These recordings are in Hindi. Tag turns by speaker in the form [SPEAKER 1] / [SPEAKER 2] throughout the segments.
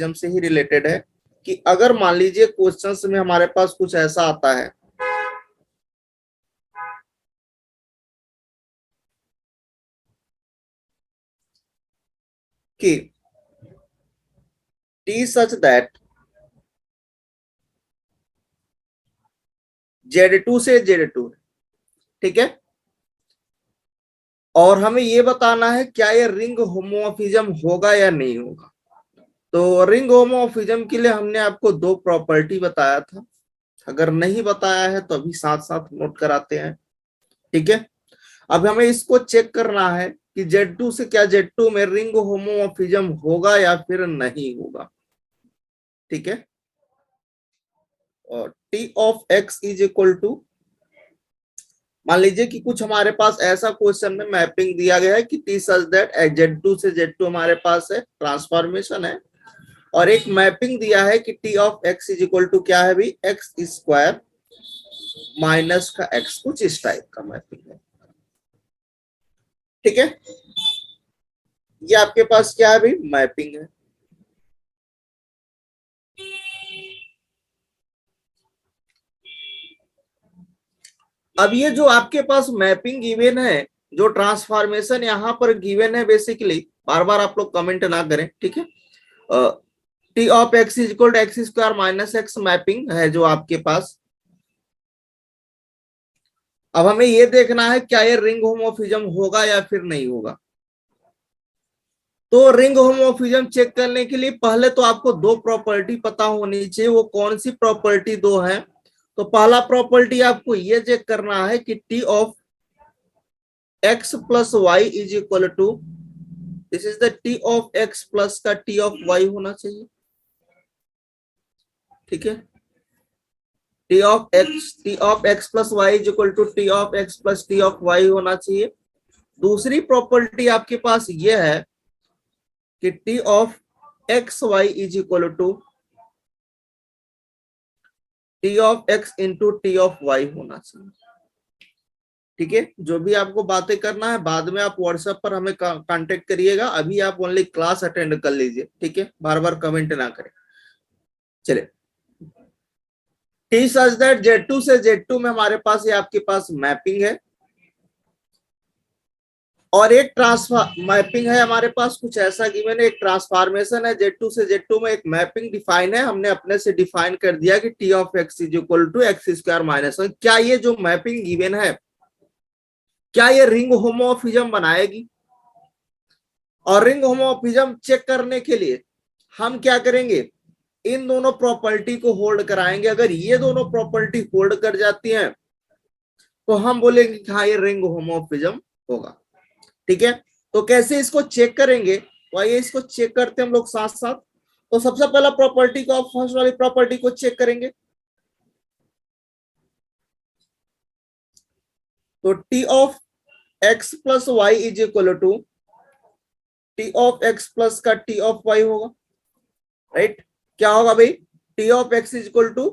[SPEAKER 1] होमोमॉर्फिज्म से ही रिलेटेड है कि अगर मान लीजिए क्वेश्चंस में हमारे पास कुछ ऐसा आता है कि टी सच दैट Z2 से Z2, ठीक है, और हमें ये बताना है क्या ये रिंग होमोमॉर्फिज्म होगा या नहीं होगा। तो रिंग होमोमॉर्फिज्म के लिए हमने आपको दो प्रॉपर्टी बताया था, अगर नहीं बताया है तो अभी साथ साथ नोट कराते हैं, ठीक है। अब हमें इसको चेक करना है कि Z2 से क्या Z2 में रिंग होमोमॉर्फिज्म होगा या फिर नहीं होगा, ठीक है। और T of X is equal to, मान लीजिए कि कुछ हमारे पास ऐसा क्वेश्चन में मैपिंग दिया गया है कि T सच दैट Z2 से Z2 हमारे पास है, ट्रांसफॉर्मेशन है, और एक मैपिंग दिया है कि T of X is equal to क्या है भी एक्स स्क्वायर माइनस का x, कुछ इस टाइप का मैपिंग है, ठीक है। ये आपके पास क्या है भी मैपिंग है। अब ये जो आपके पास मैपिंग गिवन है, जो ट्रांसफॉर्मेशन यहाँ पर गिवन है, बेसिकली बार बार आप लोग कमेंट ना करें, ठीक है। T of X is equal to x square minus x mapping है जो आपके पास। अब हमें ये देखना है क्या ये रिंग होमोमॉर्फिज्म होगा या फिर नहीं होगा। तो रिंग होमोमॉर्फिज्म चेक करने के लिए पहले तो आपको दो प्रॉपर्टी पता होनी चाहिए। वो कौन सी प्रॉपर्टी दो है? तो पहला प्रॉपर्टी आपको ये चेक करना है कि T of X plus y is equal to, this is the T of X plus का T ऑफ Y होना चाहिए, ठीक है। T of X plus y is equal to T of X plus T of Y होना चाहिए। दूसरी प्रॉपर्टी आपके पास ये है कि T of x y is equal to T of X into T of Y होना चाहिए, ठीक है। जो भी आपको बातें करना है बाद में आप व्हाट्सएप पर हमें कांटेक्ट करिएगा, अभी आप ओनली क्लास अटेंड कर लीजिए, ठीक है, बार बार कमेंट ना करें। चलिए, T सच दैट Z2 से Z2 में हमारे पास ये आपके पास मैपिंग है, और एक ट्रांसफर मैपिंग है हमारे पास कुछ ऐसा गिवन है, एक ट्रांसफॉर्मेशन है Z2 से Z2 में, एक मैपिंग डिफाइन है, हमने अपने से डिफाइन कर दिया कि T of X is equal to x square minus 1। क्या ये जो मैपिंग गिवन है क्या ये रिंग होमोमॉर्फिज्म बनाएगी? और रिंग होमोमॉर्फिज्म चेक करने के लिए हम क्या करेंगे, इन दोनों प्रॉपर्टी को होल्ड कराएंगे। अगर ये दोनों प्रॉपर्टी होल्ड कर जाती हैं तो हम बोलेंगे कि हाँ ये रिंग होमोमॉर्फिज्म होगा, ठीक है। तो कैसे इसको चेक करेंगे, तो आइए इसको चेक करते हैं हम लोग साथ साथ। तो सबसे पहला प्रॉपर्टी को, फर्स्ट वाली प्रॉपर्टी को चेक करेंगे। तो T of X plus y is equal to T of X plus का T ऑफ Y होगा, राइट। क्या होगा भाई, T of X is equal to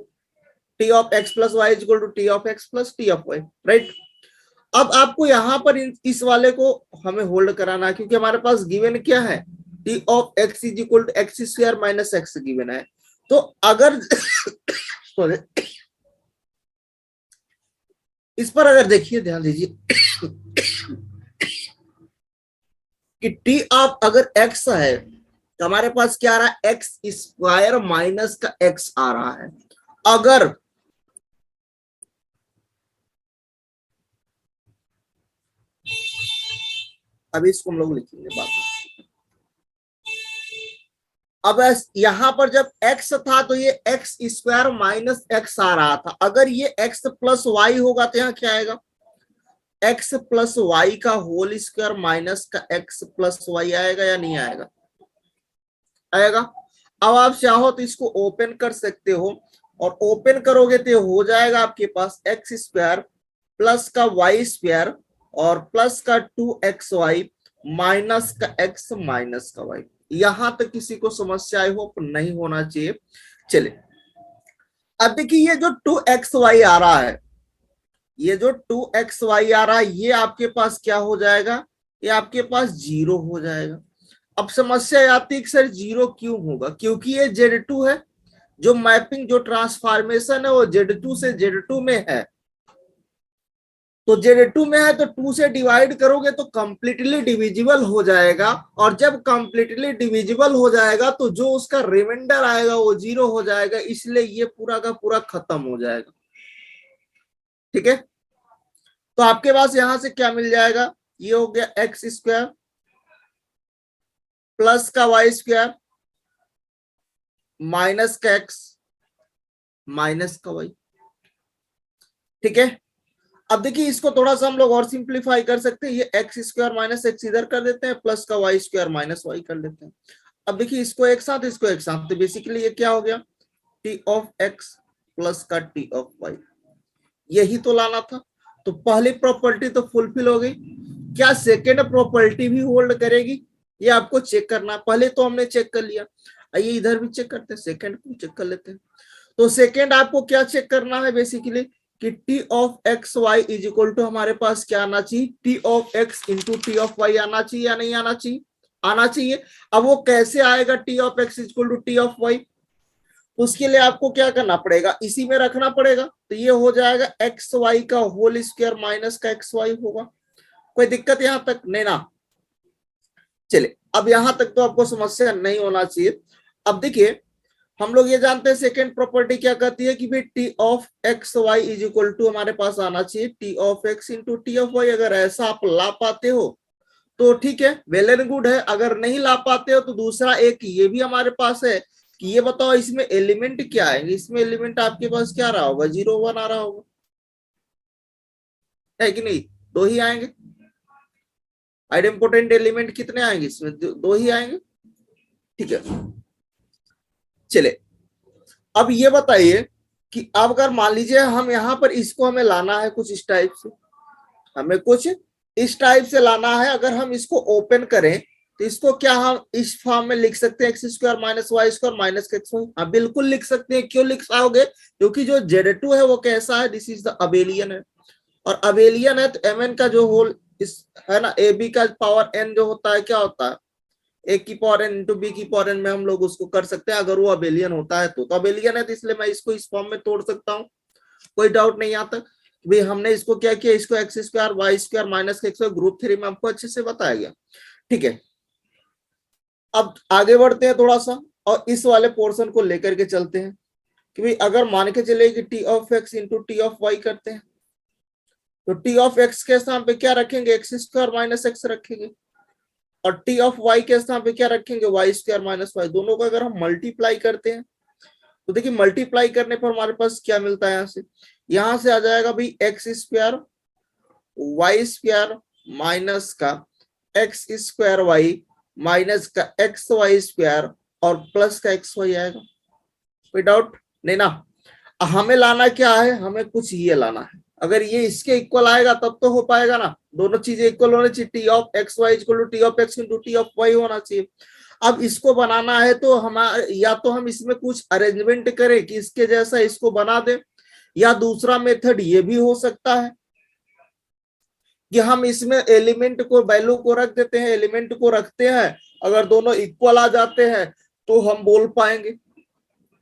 [SPEAKER 1] T of X plus y is equal to T of X plus T of Y, right. अब आपको यहां पर इस वाले को हमें होल्ड कराना है, क्योंकि हमारे पास गिवन क्या है, T of X is equal to x square minus x given है। तो अगर सॉरी, इस पर अगर देखिए, ध्यान दीजिए कि T ऑफ अगर X है तो हमारे पास क्या आ रहा है, एक्स स्क्वायर माइनस का एक्स आ रहा है। अगर अभी इसको हम लोग लिखेंगे बाद में। अब यहां पर जब x था तो ये एक्स स्क्वायर माइनस एक्स आ रहा था। अगर ये x प्लस वाई होगा तो यहाँ क्या आएगा, x प्लस वाई का होल स्क्वायर माइनस का x प्लस वाई आएगा या नहीं आएगा, आएगा। अब आप चाहो तो इसको ओपन कर सकते हो, और ओपन करोगे तो हो जाएगा आपके पास एक्स स्क्वायर प्लस का वाई स्क्वायर और प्लस का 2xy माइनस का x माइनस का y। यहां तक किसी को समस्या आई होप नहीं होना चाहिए। चले, अब देखिए ये जो 2xy आ रहा है, ये जो 2xy आ रहा है, ये आपके पास क्या हो जाएगा, ये आपके पास जीरो हो जाएगा। अब समस्या आती है कि सर जीरो क्यों होगा, क्योंकि ये Z2 है, जो मैपिंग जो ट्रांसफॉर्मेशन है वो Z2 से Z2 में है, तो Z2 में है तो 2 से डिवाइड करोगे तो कंप्लीटली डिविजिबल हो जाएगा, और जब कंप्लीटली डिविजिबल हो जाएगा तो जो उसका रिमाइंडर आएगा वो जीरो हो जाएगा, इसलिए ये पूरा का पूरा खत्म हो जाएगा। ठीक है, तो आपके पास यहां से क्या मिल जाएगा, ये हो गया एक्स स्क्वायर प्लस का वाई स्क्वायर माइनस का एक्स माइनस का वाई। ठीक है, अब देखिए इसको थोड़ा सा हम लोग और सिंप्लीफाई कर सकते हैं, ये एक्स स्क्वायर माइनस एक्स इधर कर देते हैं, प्लस का वाई स्क्वायर माइनस वाई कर देते हैं। अब देखिए इसको एक साथ तो बेसिकली ये क्या हो गया, टी ऑफ एक्स प्लस का टी ऑफ वाई, यही तो लाना था। तो पहली प्रॉपर्टी तो फुलफिल हो गई, क्या सेकेंड प्रॉपर्टी भी होल्ड करेगी, ये आपको चेक करना है। पहले तो हमने चेक कर लिया, आइए इधर भी चेक करते हैं, सेकेंड को चेक कर लेते हैं। तो सेकेंड आपको क्या चेक करना है बेसिकली कि T of x y is equal to हमारे पास क्या आना चाहिए, T of x into T of y आना चाहिए या नहीं आना चाहिए, आना चाहिए। अब वो कैसे आएगा T of x is equal to T of y, उसके लिए आपको क्या करना पड़ेगा, इसी में रखना पड़ेगा, तो ये हो जाएगा एक्स वाई का होल स्क्वायर माइनस का एक्स वाई होगा। कोई दिक्कत यहां तक नहीं ना, चले अब यहां तक तो आपको समस्या नहीं होना चाहिए। अब देखिए हम लोग ये जानते हैं सेकेंड प्रॉपर्टी क्या कहती है कि भाई T of x y is equal to हमारे पास आना चाहिए T of x into T of y. अगर ऐसा आप ला पाते हो तो ठीक है, वेल एंड गुड है, अगर नहीं ला पाते हो तो दूसरा एक ये भी हमारे पास है कि ये बताओ इसमें एलिमेंट क्या आएंगे, इसमें एलिमेंट आपके पास क्या रहा होगा, 0 1 आ रहा होगा, है कि नहीं, दो ही आएंगे, आइडेम्पोटेंट एलिमेंट कितने आएंगे इसमें, दो ही आएंगे। ठीक है, चले अब ये बताइए कि अब अगर मान लीजिए हम यहाँ पर इसको हमें लाना है कुछ इस टाइप से, हमें कुछ इस टाइप से लाना है, अगर हम इसको ओपन करें तो इसको क्या हम इस फॉर्म में लिख सकते हैं x square minus y square minus x y, हाँ बिल्कुल लिख सकते हैं। क्यों लिख पाओगे, क्योंकि जो Z2 है वो कैसा है, दिस इज द अबेलियन है, और अबेलियन है तो mn का जो होल इस है ना, ए बी का पावर n जो होता है क्या होता है, ए की पावर n इंटू बी की पावर n में हम लोग उसको कर सकते हैं, अगर वो अबेलियन होता है तो अबेलियन है तो इसलिए मैं इसको इस फॉर्म में तोड़ सकता हूँ, कोई डाउट नहीं यहाँ तक। भाई हमने इसको क्या किया, इसको x square y square minus x group 3 में आपको अच्छे से बताया गया। ठीक है, अब आगे बढ़ते हैं थोड़ा सा और इस वाले पोर्शन को लेकर के चलते हैं कि भाई अगर मान के चले कि T of x into T of y करते हैं तो टी ऑफ एक्स के स्थान पे क्या रखेंगे, एक्स स्क्वायर माइनस एक्स रखेंगे, और टी ऑफ वाई के स्थान पे क्या रखेंगे, वाई स्क्वायर माइनस वाई। दोनों को अगर हम मल्टीप्लाई करते हैं तो देखिए मल्टीप्लाई करने पर हमारे पास क्या मिलता है, यहां से आ जाएगा भाई x square y square minus का एक्स स्क्वायर वाई माइनस का एक्स वाई स्क्वायर और प्लस का एक्स वाई आएगा, कोई डाउट नहीं ना। हमें लाना क्या है, हमें कुछ ये लाना है, अगर ये इसके इक्वल आएगा तब तो हो पाएगा ना, दोनों चीजें इक्वल होनी चाहिए, T of x y equal to T of x into T of y होना चाहिए। अब इसको बनाना है तो हम या तो हम इसमें कुछ अरेंजमेंट करें कि इसके जैसा इसको बना दें, या दूसरा मेथड ये भी हो सकता है कि हम इसमें एलिमेंट को वैल्यू को रख देते हैं, एलिमेंट को रखते हैं, अगर दोनों इक्वल आ जाते हैं तो हम बोल पाएंगे।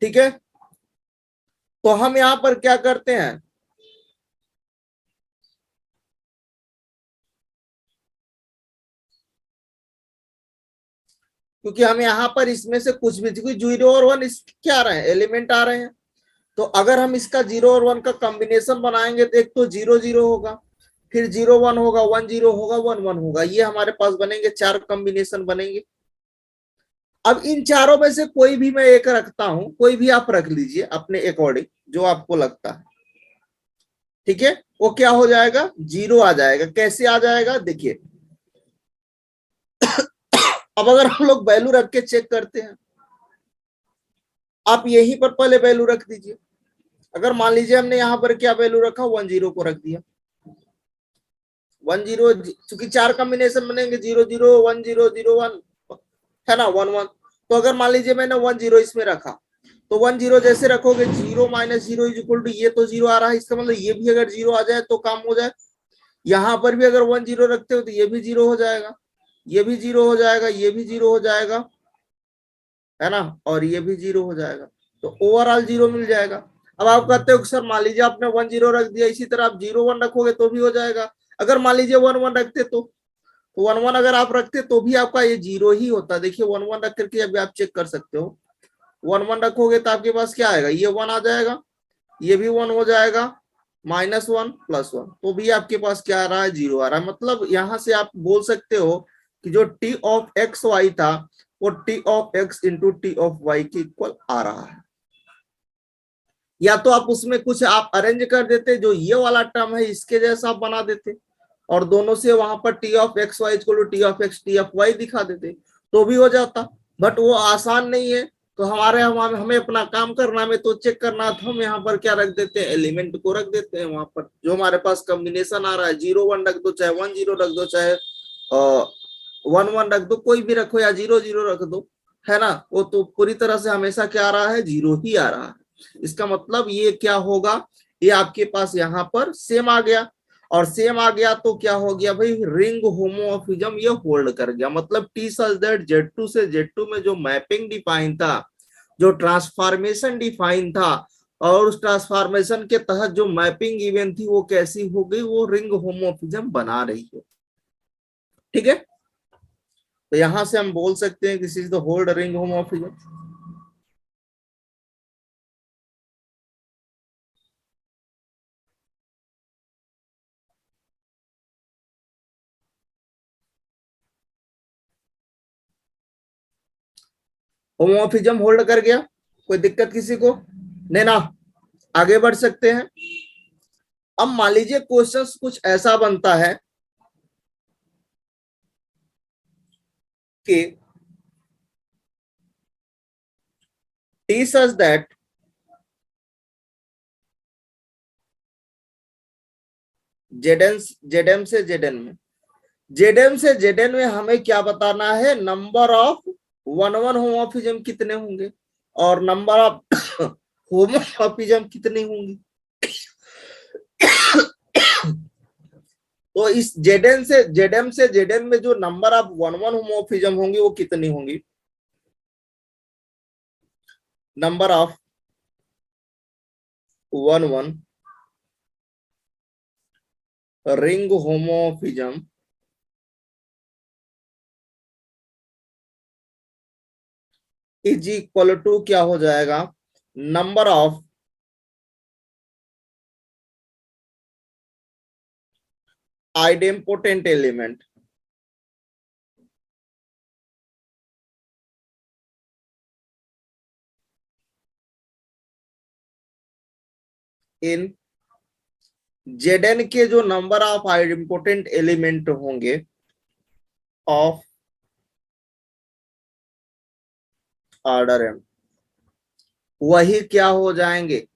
[SPEAKER 1] ठीक है, तो हम यहां पर क्या करते हैं, क्योंकि हम यहाँ पर इसमें से कुछ भी, क्योंकि 0 और 1 क्या आ रहे हैं, एलिमेंट आ रहे हैं, तो अगर हम इसका 0 और 1 का कॉम्बिनेशन बनाएंगे तो एक तो 0 0 होगा, फिर 0 1 होगा, 1 0 होगा, 1 1 होगा, ये हमारे पास बनेंगे, 4 कॉम्बिनेशन बनेंगे। अब इन चारों में से कोई भी मैं एक रखता हूं, कोई भी आप रख लीजिए अपने अकॉर्डिंग जो आपको लगता है। ठीक है, वो क्या हो जाएगा, 0 आ जाएगा। कैसे आ जाएगा देखिए, अब अगर हम लोग वैल्यू रख के चेक करते हैं, आप यहीं पर पहले वैल्यू रख दीजिए, अगर मान लीजिए हमने यहाँ पर क्या वैल्यू रखा, 1 0 को रख दिया, 1 0, चूंकि 4 कॉम्बिनेशन बनेंगे, 0 0 1 0 0 1 है ना, 1 1, तो अगर मान लीजिए मैंने 1 0 इसमें रखा तो 1 0 जैसे रखोगे 0 माइनस 0 इज इक्वल टू, ये तो 0 आ रहा है, इसका मतलब ये भी अगर 0 आ जाए तो काम हो जाए, यहां पर भी अगर 1 0 रखते हो तो ये भी 0 हो जाएगा, ये भी 0 हो जाएगा, ये भी 0 हो जाएगा, है ना, और ये भी 0 हो जाएगा, तो ओवरऑल 0 मिल जाएगा। अब आप कहते हो कि सर मान लीजिए आपने 1 0 रख दिया, इसी तरह आप 0 1 रखोगे तो भी हो जाएगा। अगर मान लीजिए 1 1 रखते तो 1 1 अगर आप रखते तो भी आपका ये 0 ही होता। देखिए 1 1 रख करके अभी आप चेक कर सकते हो, 1 1 रखोगे तो आपके पास क्या आएगा, ये 1 आ जाएगा, ये भी 1 हो जाएगा, -1 +1, तो भी आपके पास क्या आ रहा है, 0 आ रहा है। मतलब यहां से आप बोल सकते हो कि जो t ऑफ एक्स वाई था वो t of x into T of y के इक्वल आ रहा है। या तो आप उसमें कुछ आप अरेंज कर देते, जो ये वाला टर्म है इसके जैसा आप बना देते, और दोनों से वहां पर T of x y equal to T of x T of y दिखा देते तो भी हो जाता। बट वो आसान नहीं है, तो हमें अपना काम करना, हमें तो चेक करना, तो हम यहाँ पर क्या रख देते हैं, एलिमेंट को रख देते हैं वहां पर जो हमारे पास कॉम्बिनेशन आ रहा है, 0 1 रख दो, चाहे 1 0 रख दो, चाहे 1 1 रख दो, कोई भी रखो, या 0 0 रख दो, है ना, वो तो पूरी तरह से हमेशा क्या आ रहा है, 0 ही आ रहा है। इसका मतलब ये क्या होगा, ये आपके पास यहाँ पर सेम आ गया, और सेम आ गया तो क्या हो गया भाई, रिंग होमोमॉर्फिज्म ये होल्ड कर गया। मतलब टी सच दैट Z2 से Z2 में जो मैपिंग डिफाइन था, जो ट्रांसफॉर्मेशन डिफाइन था, और उस ट्रांसफॉर्मेशन के तहत जो मैपिंग इवेंट थी वो कैसी हो गई, वो रिंग होमोमॉर्फिज्म बना रही है। ठीक है, तो यहां से हम बोल सकते हैं this is the hold ring homomorphism. Homomorphism hold कर गया, कोई दिक्कत किसी को नहीं ना, आगे बढ़ सकते हैं। अब मान लीजिए क्वेश्चन कुछ ऐसा बनता है कि टी सच दैट जेडएम से जेडएन में, जेडएम से जेडएन में हमें क्या बताना है, नंबर ऑफ 1 1 होमोमॉर्फिज्म कितने होंगे और नंबर ऑफ होमोमॉर्फिज्म कितनी होंगी। तो इस जेडएन से जेडएम से जेडएन में जो नंबर ऑफ 1 1 होमोमॉर्फिज्म होंगी वो कितनी होंगी, number of 1 1 ring homomorphism is equal to क्या हो जाएगा, number of idempotent element in Z N के जो नंबर ऑफ आइडेम्पोटेंट एलिमेंट होंगे ऑफ ऑर्डर एम, वही क्या हो जाएंगे,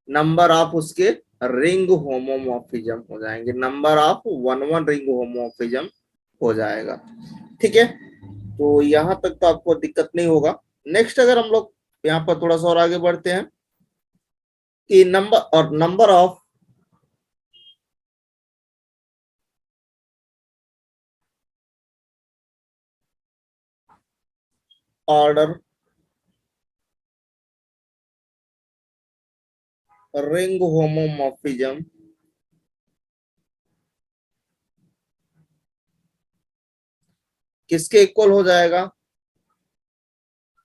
[SPEAKER 1] नंबर ऑफ उसके रिंग होमोमॉर्फिज्म हो जाएंगे, नंबर ऑफ 1 1 रिंग होमोमॉर्फिज्म हो जाएगा। ठीक है, तो यहां तक तो आपको दिक्कत नहीं होगा। नेक्स्ट अगर हम लोग यहाँ पर थोड़ा सा और आगे बढ़ते हैं कि number of order ring homomorphism किसके इक्वल हो जाएगा,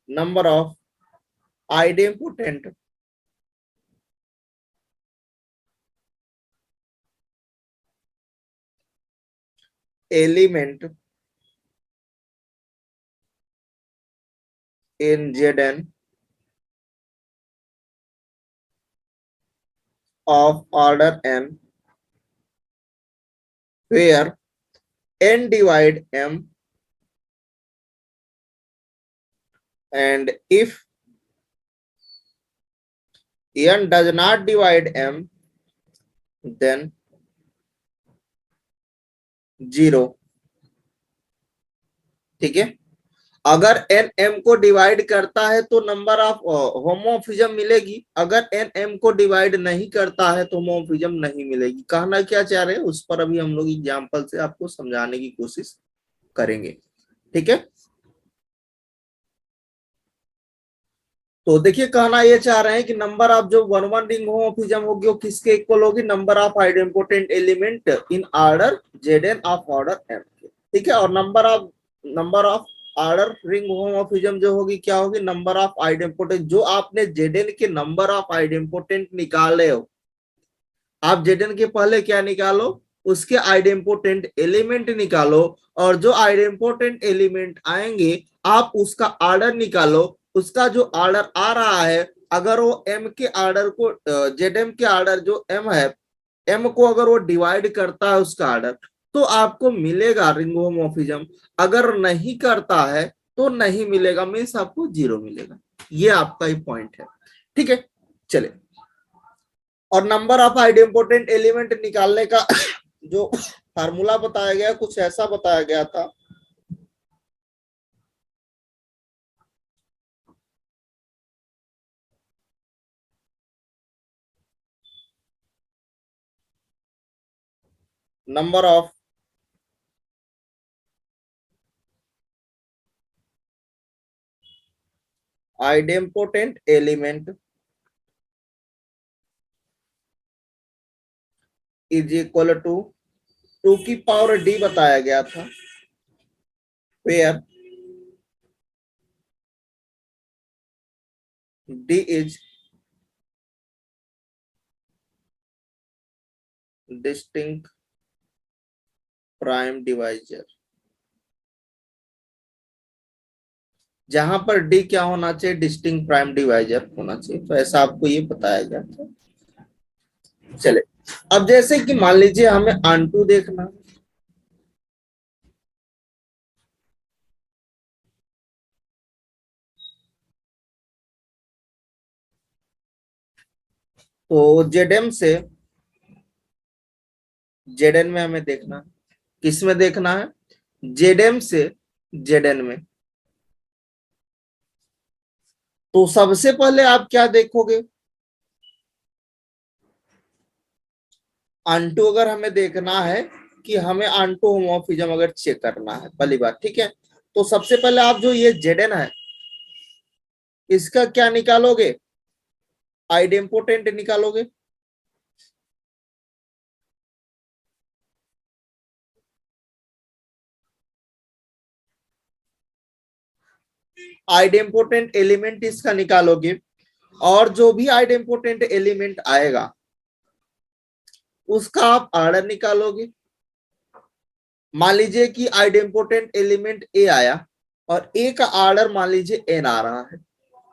[SPEAKER 1] number of idempotent element in Zn of order n where n divide m and if n does not divide m then 0। ठीक है, अगर एन एम को डिवाइड करता है तो नंबर ऑफ होमोमॉर्फिज्म मिलेगी, अगर एन एम को डिवाइड नहीं करता है तो होमोमॉर्फिज्म नहीं मिलेगी। कहना क्या चाह रहे हैं उस पर अभी हम लोग एग्जांपल से आपको समझाने की कोशिश करेंगे। ठीक है, तो देखिए कहना ये चाह रहे हैं कि नंबर ऑफ जो वन वन रिंग होमोमॉर्फिज्म होगी वो किसके इक्वल होगी, number of idempotent element in order Z of order M के। ठीक है, और number of order ring homomorphism जो होगी क्या होगी, नंबर ऑफ आइडेंपोटेंट, जो आपने जेड के नंबर ऑफ आइडेंपोटेंट निकाले हो, आप जेडन के पहले क्या निकालो, उसके आइडेंपोटेंट एलिमेंट निकालो, और जो आइडेंपोटेंट एलिमेंट आएंगे आप उसका ऑर्डर निकालो। उसका जो ऑर्डर आ रहा है, अगर वो एम के ऑर्डर को, जेड एम के ऑर्डर जो एम है, एम को अगर वो डिवाइड करता है उसका ऑर्डर, तो आपको मिलेगा रिंग होमोमॉर्फिज्म। अगर नहीं करता है तो नहीं मिलेगा, मीन्स आपको जीरो मिलेगा। ये आपका ही पॉइंट है। ठीक है, चले, और नंबर ऑफ आइडेंपोटेंट एलिमेंट निकालने का जो फार्मूला बताया गया कुछ ऐसा बताया गया था। Number of idempotent element is equal to 2 की पावर डी बताया गया था, where D is distinct prime divisor. जहां पर डी क्या होना चाहिए, डिस्टिंक्ट प्राइम डिवाइजर होना चाहिए, तो ऐसा आपको ये बताया गया था। चले, अब जैसे कि मान लीजिए हमें आंटू देखना, तो जेडएम से जेडएन में हमें देखना है। किस में देखना है, जेडएम से जेडएन में। तो सबसे पहले आप क्या देखोगे, आंटू अगर हमें देखना है कि हमें आंटू होमोमॉर्फिज्म अगर चेक करना है पहली बात, ठीक है, तो सबसे पहले आप जो ये जेडएन है इसका क्या निकालोगे, आइडेंपोटेंट निकालोगे। आइडेंपोटेंट एलिमेंट इसका निकालोगे, और जो भी आइडेंपोटेंट एलिमेंट आएगा उसका आप ऑर्डर निकालोगे। मान लीजिए कि आइडेंपोटेंट एलिमेंट ए आया और ए का ऑर्डर मान लीजिए एन आ रहा है,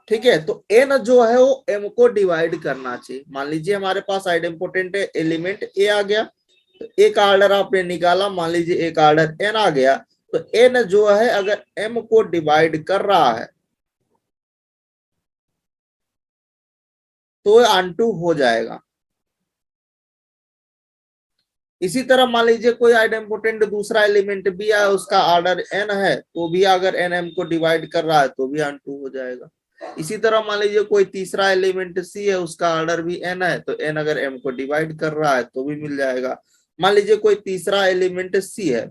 [SPEAKER 1] ठीक है, तो एन जो है वो एम को डिवाइड करना चाहिए। मान लीजिए हमारे पास आइडेंपोटेंट एलिमेंट ए आ गया, तो ए का ऑर्डर आपने निकाला, मान लीजिए ए का ऑर्डर एन आ गया, तो एन जो है अगर एम को डिवाइड कर रहा है तो ऑन2 हो जाएगा। इसी तरह मान लीजिए कोई आइडेंपोटेंट दूसरा एलिमेंट भी है, उसका ऑर्डर एन है, तो भी अगर एन एम को डिवाइड कर रहा है तो भी ऑन2 हो जाएगा। इसी तरह मान लीजिए कोई तीसरा एलिमेंट सी है, उसका ऑर्डर भी एन है, तो एन अगर एम को डिवाइड कर रहा है तो भी मिल जाएगा। मान लीजिए कोई तीसरा एलिमेंट सी है,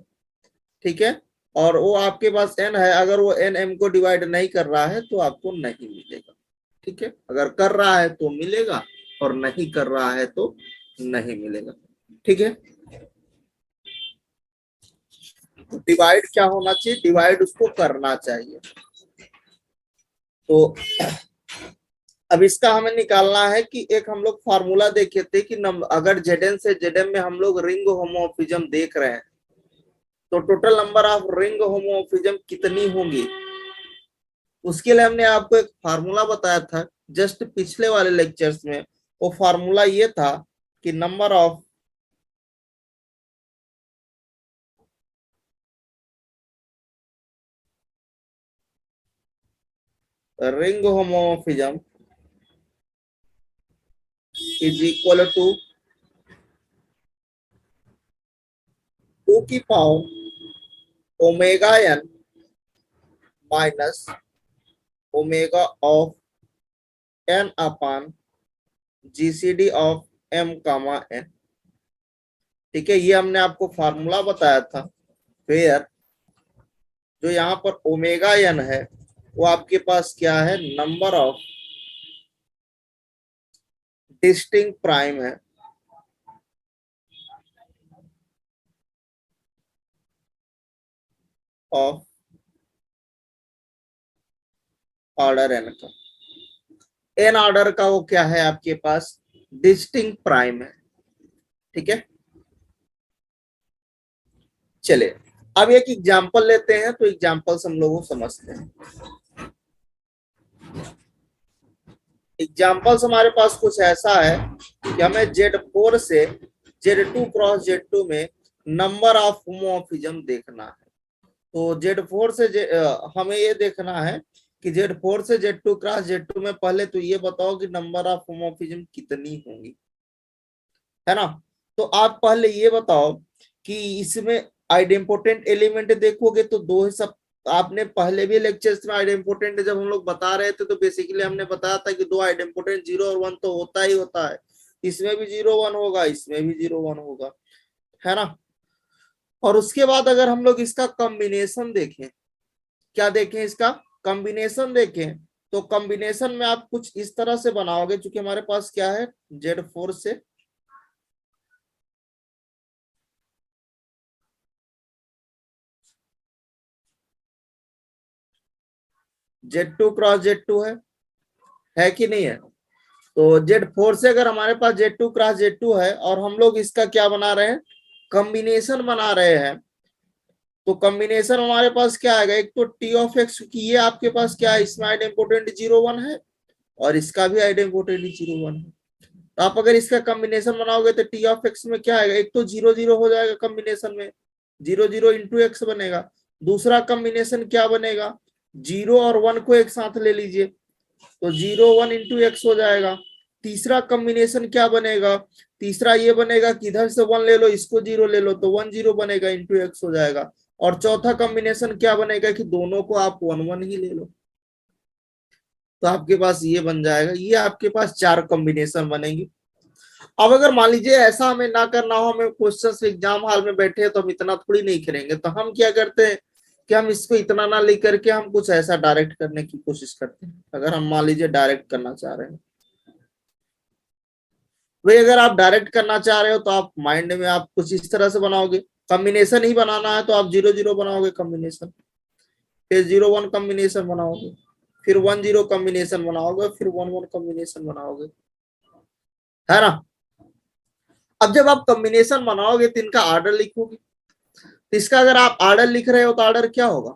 [SPEAKER 1] ठीक है, और वो आपके पास एन है, अगर वो एन एम को डिवाइड नहीं कर रहा है तो आपको नहीं मिलेगा। ठीक है, अगर कर रहा है तो मिलेगा और नहीं कर रहा है तो नहीं मिलेगा। ठीक है, डिवाइड क्या होना चाहिए, डिवाइड उसको करना चाहिए। तो अब इसका हमें निकालना है कि एक हम लोग फार्मूला देखे थे कि अगर जेडएन से जेडएम में हम लोग रिंग होमोमॉर्फिज्म देख रहे हैं तो total number of ring homomorphism कितनी होंगी, उसके लिए हमने आपको एक फार्मूला बताया था जस्ट पिछले वाले लेक्चर्स में। वो फार्मूला ये था कि number of ring homomorphism is equal to 2 की power omega n minus omega of n upon GCD of m comma n. ठीक है, ये हमने आपको फार्मूला बताया था, वेयर जो यहाँ पर ओमेगा एन है वो आपके पास क्या है, नंबर ऑफ डिस्टिंक्ट प्राइम है ऑफ ऑर्डर एन का। एन ऑर्डर का वो क्या है आपके पास, डिस्टिंक्ट प्राइम है। ठीक है, चले अब एक एग्जांपल लेते हैं, तो एग्जांपल से हम लोगों को समझते हैं। एग्जांपल्स हमारे पास कुछ ऐसा है कि हमें Z4 से Z2 क्रॉस Z2 में नंबर ऑफ होमोमॉर्फिज्म देखना है। तो Z4 से हमें ये देखना है कि Z4 से Z2 क्रॉस Z2 में पहले तो ये बताओ कि नंबर ऑफ होमोमॉर्फिज्म कितनी होंगी, है ना। तो आप पहले ये बताओ कि इसमें आइडेम्पोटेंट एलिमेंट देखोगे तो दो ही सब। आपने पहले भी लेक्चर्स में आइडेम्पोटेंट जब हम लोग बता रहे थे तो बेसिकली हमने बताया था कि दो आइडेम्पोटेंट 0 और 1 तो होता ही होता है। इसमें भी 0 1 होगा, इसमें भी 0 1 होगा, है ना। और उसके बाद अगर हम लोग इसका कॉम्बिनेशन देखें, क्या देखें, इसका कॉम्बिनेशन देखें, तो कॉम्बिनेशन में आप कुछ इस तरह से बनाओगे, क्योंकि हमारे पास क्या है, Z4 से Z2 क्रॉस Z2 है कि नहीं है। तो Z4 से अगर हमारे पास Z2 क्रॉस Z2 है और हम लोग इसका क्या बना रहे हैं, कॉम्बिनेशन बना रहे हैं, तो कॉम्बिनेशन हमारे पास क्या आएगा, एक तो टी ऑफ एक्स की ये आपके पास क्या है, इसमें आइडेम्पोटेंट 0 1 है और इसका भी आइडेम्पोटेंट 0 1 है। तो आप अगर इसका कॉम्बिनेशन बनाओगे तो टी ऑफ एक्स में क्या आएगा, एक तो 0 0 हो जाएगा कॉम्बिनेशन में, 0 0 इंटू एक्स बनेगा। दूसरा कॉम्बिनेशन क्या बनेगा, 0 और 1 को एक साथ ले लीजिए तो 0 1 इंटू एक्स हो जाएगा। तीसरा कॉम्बिनेशन क्या बनेगा, तीसरा ये बनेगा कि इधर से 1 ले लो, इसको 0 ले लो तो 1 0 बनेगा, इंटू एक्स हो जाएगा। और चौथा कॉम्बिनेशन क्या बनेगा कि दोनों को आप 1 1 ही ले लो, तो आपके पास ये बन जाएगा। ये आपके पास चार कॉम्बिनेशन बनेंगे। अब अगर मान लीजिए ऐसा हमें ना करना हो, हमें क्वेश्चन एग्जाम हॉल में बैठे हैं तो हम इतना थोड़ी नहीं करेंगे, तो हम क्या करते हैं कि हम इसको इतना ना लिख करके हम कुछ ऐसा डायरेक्ट करने की कोशिश करते हैं। अगर हम मान लीजिए डायरेक्ट करना चाह रहे हैं, वही अगर आप डायरेक्ट करना चाह रहे हो तो आप माइंड में आप कुछ इस तरह से बनाओगे, कॉम्बिनेशन ही बनाना है तो आप 0 0 बनाओगे कॉम्बिनेशन, फिर 0 1 कॉम्बिनेशन बनाओगे, फिर 1 0 कॉम्बिनेशन बनाओगे, फिर 1 1 कॉम्बिनेशन बनाओगे, है ना। अब जब आप कॉम्बिनेशन बनाओगे तो इनका ऑर्डर लिखोगे, तो इसका अगर आप ऑर्डर लिख रहे हो तो ऑर्डर क्या होगा,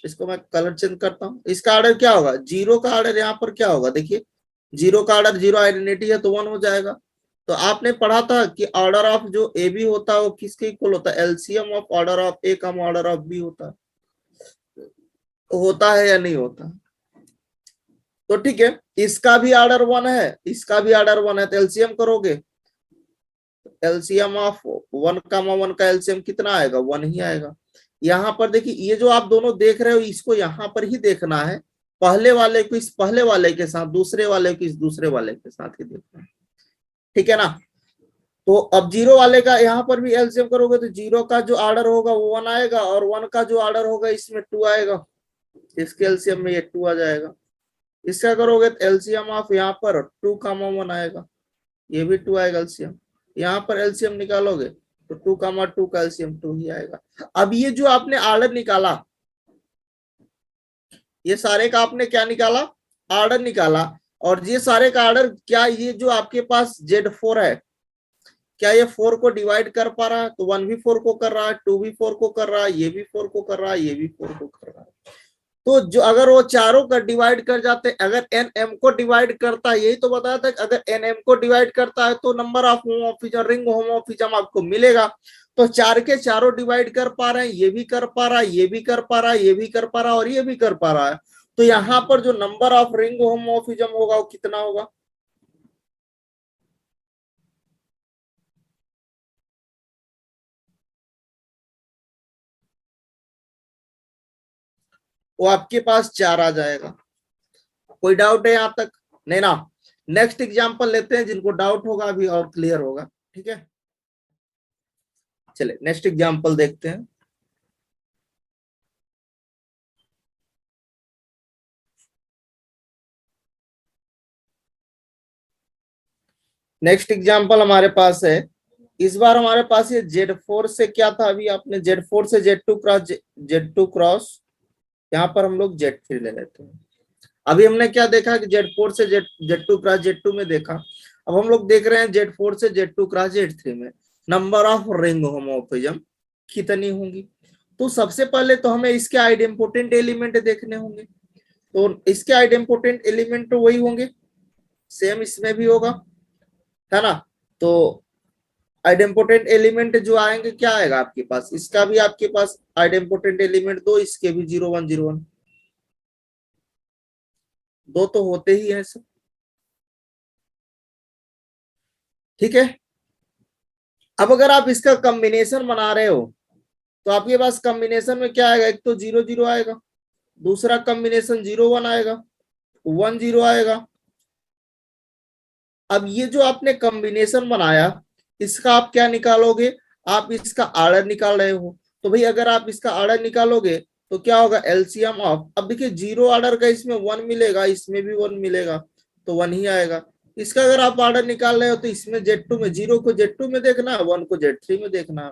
[SPEAKER 1] इसको मैं कलर चेंज करता हूँ, इसका ऑर्डर क्या होगा, 0 का ऑर्डर यहाँ पर क्या होगा, देखिए 0 का ऑर्डर 0 आइडेंटिटी है तो 1 हो जाएगा। तो आपने पढ़ा था कि ऑर्डर ऑफ जो ए बी होता है वो किसके इक्वल होता है, LCM of order of a comma order of b होता है या नहीं होता। तो ठीक है, इसका भी ऑर्डर 1 है, इसका भी ऑर्डर 1 है, तो एलसीएम करोगे, एलसीएम ऑफ 1 कामा 1 का एलसीएम कितना आएगा, 1 ही आएगा। यहाँ पर देखिए ये जो आप दोनों देख रहे हो इसको यहाँ पर ही देखना है, पहले वाले को इस पहले वाले के साथ, दूसरे वाले को इस दूसरे वाले के साथ ही देखना है, ठीक है ना। तो अब 0 वाले का यहाँ पर भी एलसीएम करोगे तो 0 का जो ऑर्डर होगा वो 1 आएगा और 1 का जो ऑर्डर होगा इसमें 2 आएगा, इसके एलसीएम में ये 2 आ जाएगा। इसका करोगे तो एलसीएम ऑफ यहाँ पर 2 कामा 1 आएगा, ये भी 2 आएगा एलसीएम। यहाँ पर एलसीएम निकालोगे तो 2 कामा 2 का एलसीएम 2 ही आएगा। अब ये जो आपने ऑर्डर निकाला, ये सारे का आपने क्या निकाला, ऑर्डर निकाला, और ये सारे का ऑर्डर क्या, ये जो आपके पास Z4 है क्या ये 4 को डिवाइड कर पा रहा है, तो 1 भी 4 को कर रहा है, 2 भी 4 को कर रहा है, ये भी 4 को कर रहा है, ये भी 4 को कर रहा है। तो जो अगर वो चारों का डिवाइड कर जाते, अगर एन एम को डिवाइड करता है, यही तो बताया था अगर एन एम को डिवाइड करता है तो number of homomorphism, ring homomorphism आपको मिलेगा। तो चार के चारों डिवाइड कर पा रहे हैं, ये भी कर पा रहा है, ये भी कर पा रहा है, ये भी कर पा रहा है और ये भी कर पा रहा है। तो यहाँ पर जो नंबर ऑफ रिंग होमोमॉर्फिज्म होगा वो कितना होगा, वो आपके पास 4 आ जाएगा। कोई डाउट है यहाँ तक, नहीं ना। नेक्स्ट एग्जांपल लेते हैं, जिनको डाउट होगा अभी और क्लियर होगा, ठीक है। चले नेक्स्ट एग्जांपल देखते हैं। नेक्स्ट एग्जांपल हमारे पास है, इस बार हमारे पास ये Z4 से क्या था, अभी आपने Z4 से Z2 क्रॉस यहाँ पर हम लोग Z3 ले लेते हैं। अभी हमने क्या देखा कि Z4 से Z2 क्रॉस Z2 में देखा। अब हम लोग देख रहे हैं Z4 से Z2 क्रॉस Z3 में नंबर ऑफ रिंग होमोमॉर्फिज्म कितनी होंगी। तो सबसे पहले तो हमें इसके आइडेम्पोटेंट एलिमेंट देखने होंगे। तो इसके आइडेम्पोटेंट एलिमेंट तो वही होंगे, सेम इसमें भी होगा, है ना। तो आइडेम्पोटेंट एलिमेंट जो आएंगे क्या आएगा आपके पास, इसका भी आपके पास आइडेम्पोटेंट एलिमेंट दो, इसके भी 0 1 0 1, दो तो होते ही हैं सब, ठीक है। अब अगर आप इसका कॉम्बिनेशन बना रहे हो तो आपके पास कॉम्बिनेशन में क्या आएगा, एक तो 0 0 आएगा, दूसरा कॉम्बिनेशन 0 1 आएगा, 1 0 आएगा। अब ये जो आपने कॉम्बिनेशन बनाया इसका आप क्या निकालोगे, आप इसका आर्डर निकाल रहे हो। तो भाई अगर आप इसका आर्डर निकालोगे तो क्या होगा, एलसीएम ऑफ, अब देखिए 0 ऑर्डर का इसमें 1 मिलेगा, इसमें भी 1 मिलेगा, तो 1 ही आएगा। इसका अगर आप आर्डर निकाल रहे हो तो इसमें Z2 में 0 को Z2 में देखना है, 1 को Z3 में देखना है।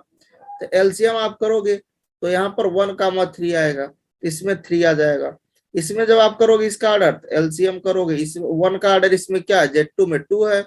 [SPEAKER 1] तो एलसीएम आप करोगे तो यहाँ पर 1 3 आएगा, इसमें 3 आ जाएगा। इसमें जब आप करोगे इसका ऑर्डर एलसीएम करोगे, इस 1 का ऑर्डर इसमें क्या है, Z2 में 2 है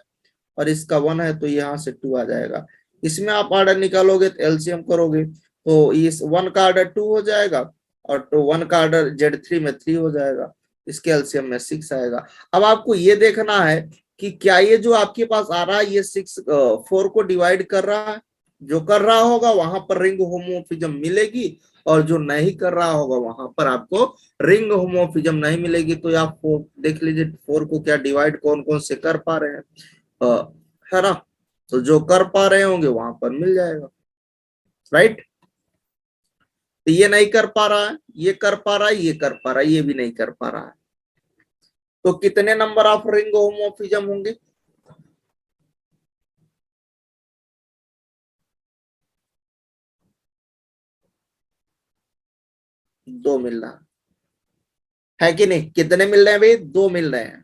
[SPEAKER 1] और इसका 1 है, तो यहाँ से 2 आ जाएगा। इसमें आप ऑर्डर निकालोगे तो एलसीएम करोगे तो इस 1 का ऑर्डर 2 हो जाएगा और तो 1 का ऑर्डर Z3 में 3 हो जाएगा, इसके एलसीएम में 6 आएगा। अब आपको ये देखना है कि क्या ये जो आपके पास आ रहा है ये 4 को डिवाइड कर रहा है, जो कर रहा होगा वहां पर रिंग होमोमॉर्फिज्म मिलेगी, और जो नहीं कर रहा होगा वहां पर आपको रिंग होमोमॉर्फिज्म नहीं मिलेगी। तो आप देख लीजिए 4 को क्या डिवाइड कौन कौन से कर पा रहे हैं, है ना। तो जो कर पा रहे होंगे वहां पर मिल जाएगा, राइट। तो ये नहीं कर पा रहा है, ये कर पा रहा है, ये कर पा रहा है, ये भी नहीं कर पा रहा है। तो कितने नंबर ऑफ रिंग होमोमॉर्फिज्म होंगे, दो मिल रहा है कि नहीं, कितने मिल रहे हैं भाई, 2 मिल रहे हैं।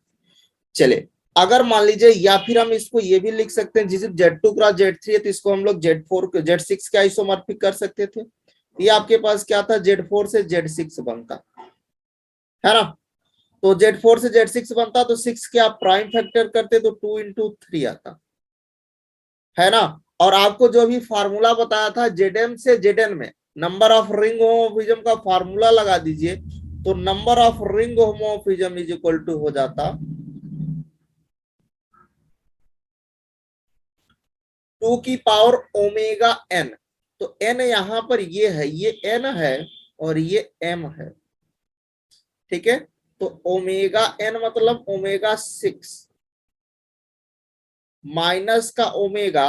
[SPEAKER 1] चले, अगर मान लीजिए, या फिर हम इसको ये भी लिख सकते हैं, जिसे Z2 क्रॉस Z3 है तो इसको हम लोग Z6 के आइसोमॉर्फिक कर सकते थे। ये आपके पास क्या था, Z4 से Z6 बनता, है ना। तो Z4 से Z6 बनता तो 6 के आप प्राइम फैक्टर करते तो 2 into 3 आता, है ना। और आपको जो भी फार्मूला बताया था Zm से Zn में नंबर ऑफ रिंग होमोमॉर्फिज्म का फार्मूला लगा दीजिए, तो number of ring homomorphism is equal to हो जाता 2 की पावर ओमेगा n। तो n यहां पर ये है, ये n है और ये m है, ठीक है। तो ओमेगा n मतलब ओमेगा 6 माइनस का ओमेगा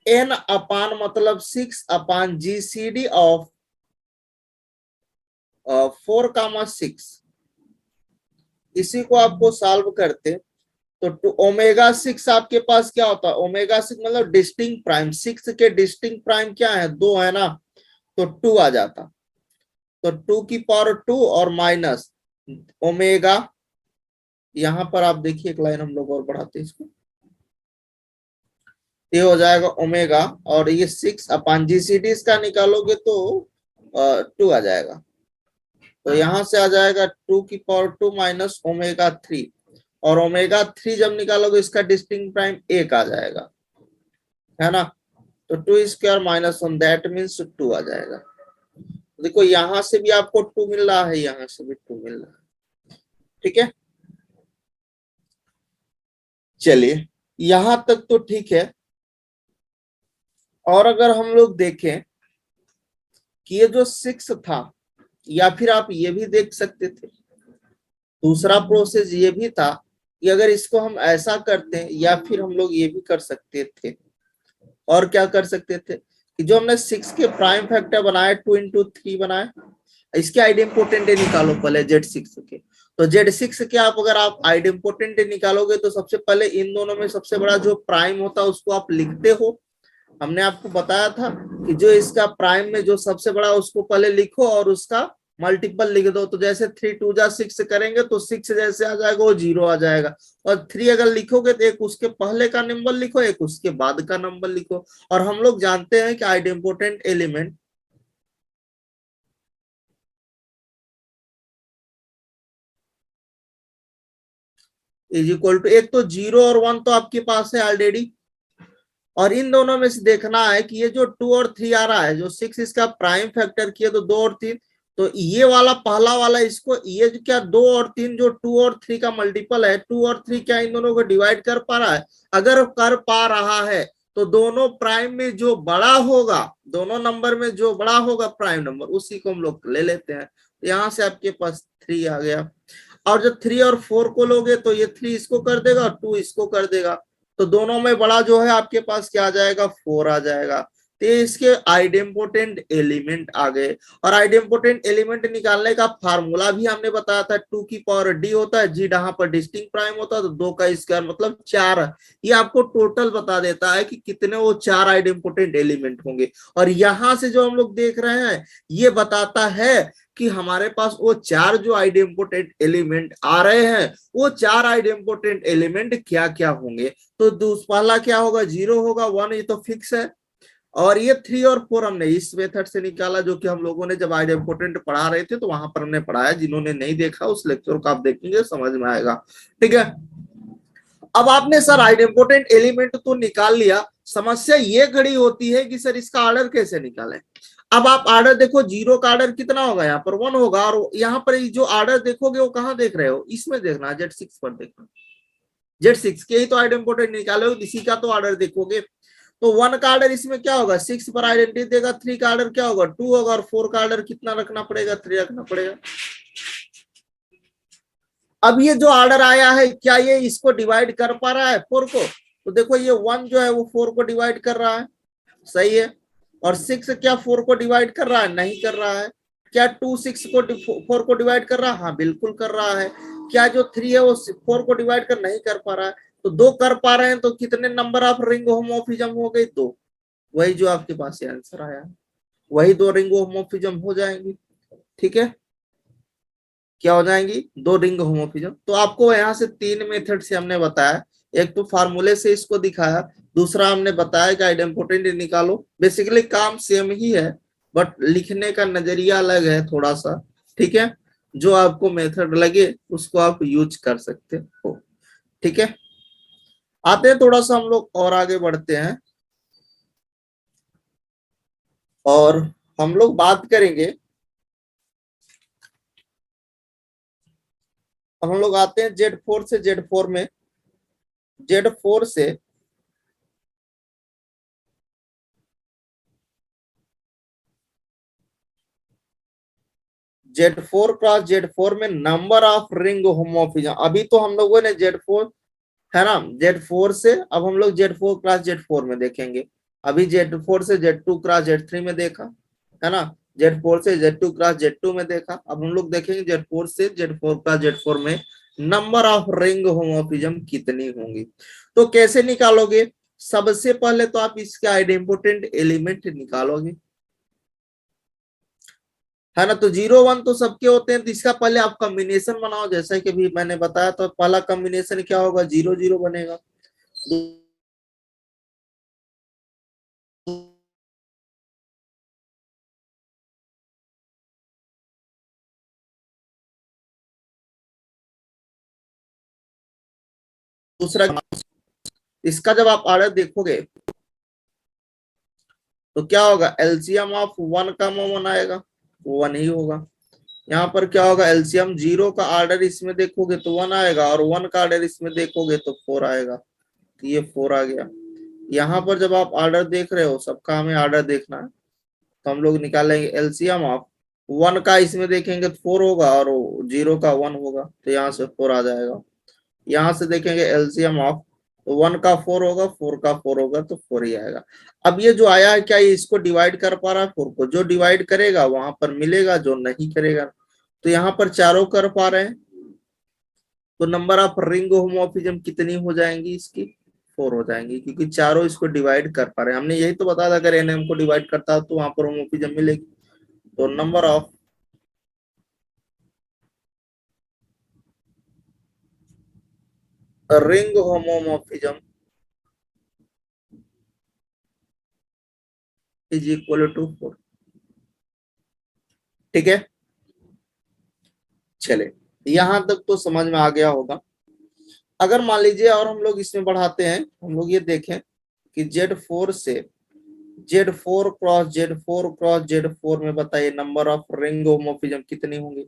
[SPEAKER 1] n अपान मतलब 6/GCD ऑफ 4, 6। इसी को आपको सॉल्व करते तो ओमेगा 6 आपके पास क्या होता है, ओमेगा 6 मतलब डिस्टिंक्ट प्राइम, 6 के डिस्टिंक्ट प्राइम क्या है, 2 है ना, तो 2 आ जाता। तो 2 की पावर 2 और माइनस ओमेगा, यहां पर आप देखिए एक लाइन हम लोग और बढ़ाते हैं इसको, ये हो जाएगा ओमेगा, और ये 6/GCD इसका निकालोगे तो 2 आ जाएगा। तो यहां से आ जाएगा 2 की पावर 2 माइनस ओमेगा 3, और ओमेगा 3 जब निकालोगे इसका डिस्टिंक्ट प्राइम 1 आ जाएगा, है ना। तो 2² माइनस 1 दैट मीन्स 2 आ जाएगा। देखो यहां से भी आपको 2 मिल रहा है, यहां से भी 2 मिल रहा है, ठीक है। चलिए यहां तक तो ठीक है। और अगर हम लोग देखें कि ये जो 6 था, या फिर आप ये भी देख सकते थे, दूसरा प्रोसेस ये भी था कि अगर इसको हम ऐसा करते हैं, या फिर हम लोग ये भी कर सकते थे, और क्या कर सकते थे कि जो हमने 6 के प्राइम फैक्टर बनाए 2 into 3 बनाए, इसके आइडेम्पोटेंट निकालो पहले Z6 के। तो Z6 के आप अगर आप आइडेम्पोटेंट निकालोगे तो सबसे पहले इन दोनों में सबसे बड़ा जो प्राइम होता है उसको आप लिखते हो। हमने आपको बताया था कि जो इसका प्राइम में जो सबसे बड़ा उसको पहले लिखो और उसका मल्टीपल लिख दो, तो जैसे 3 2 जा 6 करेंगे तो 6 जैसे आ जाएगा वो 0 आ जाएगा। और 3 अगर लिखोगे तो एक उसके पहले का नंबर लिखो, एक उसके बाद का नंबर लिखो। और हम लोग जानते हैं कि idempotent element is equal to, एक तो 0 और 1 तो आपके पास है ऑलरेडी, और इन दोनों में से देखना है कि ये जो 2 और 3 आ रहा है, जो 6 इसका प्राइम फैक्टर किया तो 2 और 3, तो ये वाला पहला वाला इसको, ये जो क्या 2 और 3 जो 2 और 3 का मल्टीपल है, 2 और 3 क्या इन दोनों को डिवाइड कर पा रहा है? अगर कर पा रहा है तो दोनों प्राइम में जो बड़ा होगा, दोनों नंबर में जो बड़ा होगा प्राइम नंबर, उसी को हम लोग ले लेते हैं। यहां से आपके पास 3 आ गया। और जब 3 और 4 को लोगे तो ये 3 इसको कर देगा और 2 इसको कर देगा, तो दोनों में बड़ा जो है आपके पास क्या आ जाएगा? 4 आ जाएगा। तो इसके आइडेम्पोटेंट एलिमेंट आ गए। और आइडेम्पोटेंट एलिमेंट निकालने का फार्मूला भी हमने बताया था, 2 की पावर डी होता है, जी यहाँ पर डिस्टिंक्ट प्राइम होता है, तो 2 का स्क्वायर मतलब 4। ये आपको टोटल बता देता है कि कितने वो 4 आइडेम्पोटेंट एलिमेंट होंगे। और यहां से जो हम लोग देख रहे हैं ये बताता है कि हमारे पास वो 4 जो आइडेम्पोटेंट एलिमेंट आ रहे हैं, वो 4 आइडेम्पोटेंट एलिमेंट क्या क्या होंगे। तो पहला क्या होगा? 0 होगा, 1 ये तो फिक्स है। और ये 3 और 4 हमने इस मेथड से निकाला, जो कि हम लोगों ने जब आइडेम्पोटेंट पढ़ा रहे थे तो वहां पर हमने पढ़ाया। जिन्होंने नहीं देखा उस लेक्चर को आप देखेंगे, समझ में आएगा। ठीक है, अब आपने सर आइडेम्पोटेंट एलिमेंट तो निकाल लिया, समस्या ये खड़ी होती है कि सर इसका ऑर्डर कैसे निकालें। अब आप ऑर्डर देखो, 0 का ऑर्डर कितना होगा? यहाँ पर 1 होगा, और यहाँ पर जो ऑर्डर देखोगे वो कहाँ देख रहे हो? इसमें देखना, Z6 पर देखना। Z6 के ही तो आइडेम्पोटेंट निकाले हो, इसी का तो ऑर्डर देखोगे। तो 1 का ऑर्डर इसमें क्या होगा? 6 पर आइडेंटिटी देगा। 3 का ऑर्डर क्या होगा? 2 होगा। और 4 का ऑर्डर कितना रखना पड़ेगा? 3 रखना पड़ेगा। अब ये जो ऑर्डर आया है, क्या ये इसको डिवाइड कर पा रहा है 4 को? तो देखो ये 1 जो है वो 4 को डिवाइड कर रहा है, सही है। और 6 क्या 4 को डिवाइड कर रहा है? नहीं कर रहा है। क्या 2 6 को 4 को डिवाइड कर रहा है? हाँ बिल्कुल कर रहा है। क्या जो 3 है वो 4 को डिवाइड कर नहीं कर पा रहा है? तो 2 कर पा रहे हैं, तो कितने नंबर ऑफ रिंग होमोमोर्फिज्म हो गई? 2। वही जो आपके पास आंसर आया, वही 2 रिंग होमोमोर्फिज्म हो जाएंगी। ठीक है, क्या हो जाएंगी? 2 रिंग होमोमोर्फिज्म। तो आपको यहाँ से 3 मेथड से हमने बताया, एक तो फार्मूले से इसको दिखाया, दूसरा हमने बताया कि आइडेम्पोटेंट निकालो। बेसिकली काम सेम ही है, बट लिखने का नजरिया अलग है थोड़ा सा। ठीक है, जो आपको मेथड लगे उसको आप यूज कर सकते हो। ठीक है, आते हैं थोड़ा सा हम लोग और आगे बढ़ते हैं, और हम लोग बात करेंगे। अब हम लोग आते हैं Z4 से, Z4 में, Z4 से Z4 में नंबर ऑफ रिंग होमोमोर्फिज्म। अभी तो हम लोगों ने Z4 है ना, Z4 से अब हम लोग Z4 में देखेंगे। अभी Z4 से Z2 × Z3 में देखा है ना, Z4 से Z2 में देखा। अब हम लोग देखेंगे Z4 से Z4 में नंबर ऑफ रिंग होमोमोर्फिज्म कितनी होंगी। तो कैसे निकालोगे? सबसे पहले तो आप इसके आइडेम्पोटेंट एलिमेंट निकालोगे, है ना। तो 0 1 तो सबके होते हैं, तो इसका पहले आप कॉम्बिनेशन बनाओ, जैसा कि भी मैंने बताया। तो पहला कॉम्बिनेशन क्या होगा? 0 0 बनेगा। दूसरा, इसका जब आप ऑर्डर देखोगे तो क्या होगा? एलसीएम ऑफ 1 का 1 आएगा, 1 ही होगा। यहाँ पर क्या होगा? एलसीएम 0 का ऑर्डर इसमें देखोगे तो 1 आएगा, और 1 का ऑर्डर इसमें देखोगे तो 4 आएगा। तो ये 4 आ गया। यहाँ पर जब आप ऑर्डर देख रहे हो, सबका हमें ऑर्डर देखना है, तो हम लोग निकालेंगे एलसीएम ऑफ 1 का इसमें देखेंगे तो 4 होगा, और 0 का 1 होगा, तो यहाँ से 4 आ जाएगा। यहाँ से देखेंगे एलसीएम ऑफ 1 का 4 होगा, 4 का 4 होगा, तो 4 ही आएगा। अब ये जो आया है, क्या ये इसको डिवाइड कर पा रहा है 4 को? जो डिवाइड करेगा वहां पर मिलेगा, जो नहीं करेगा। तो यहाँ पर चारों कर पा रहे हैं, तो नंबर ऑफ रिंग होमोमोर्फिज्म कितनी हो जाएंगी इसकी? 4 हो जाएंगी, क्योंकि चारों इसको डिवाइड कर पा रहे हैं। हमने यही तो बताया था, अगर एनएम को डिवाइड करता है तो वहां पर होमोमोर्फिज्म मिलेगी। तो number of ring homomorphism is equal to 4। ठीक है, चले यहां तक तो समझ में आ गया होगा। अगर मान लीजिए और हम लोग इसमें बढ़ाते हैं, हम लोग ये देखें कि Z4 से Z4 cross Z4 cross Z4 में बताइए नंबर ऑफ रिंग होमोमॉर्फिज्म कितनी होंगी।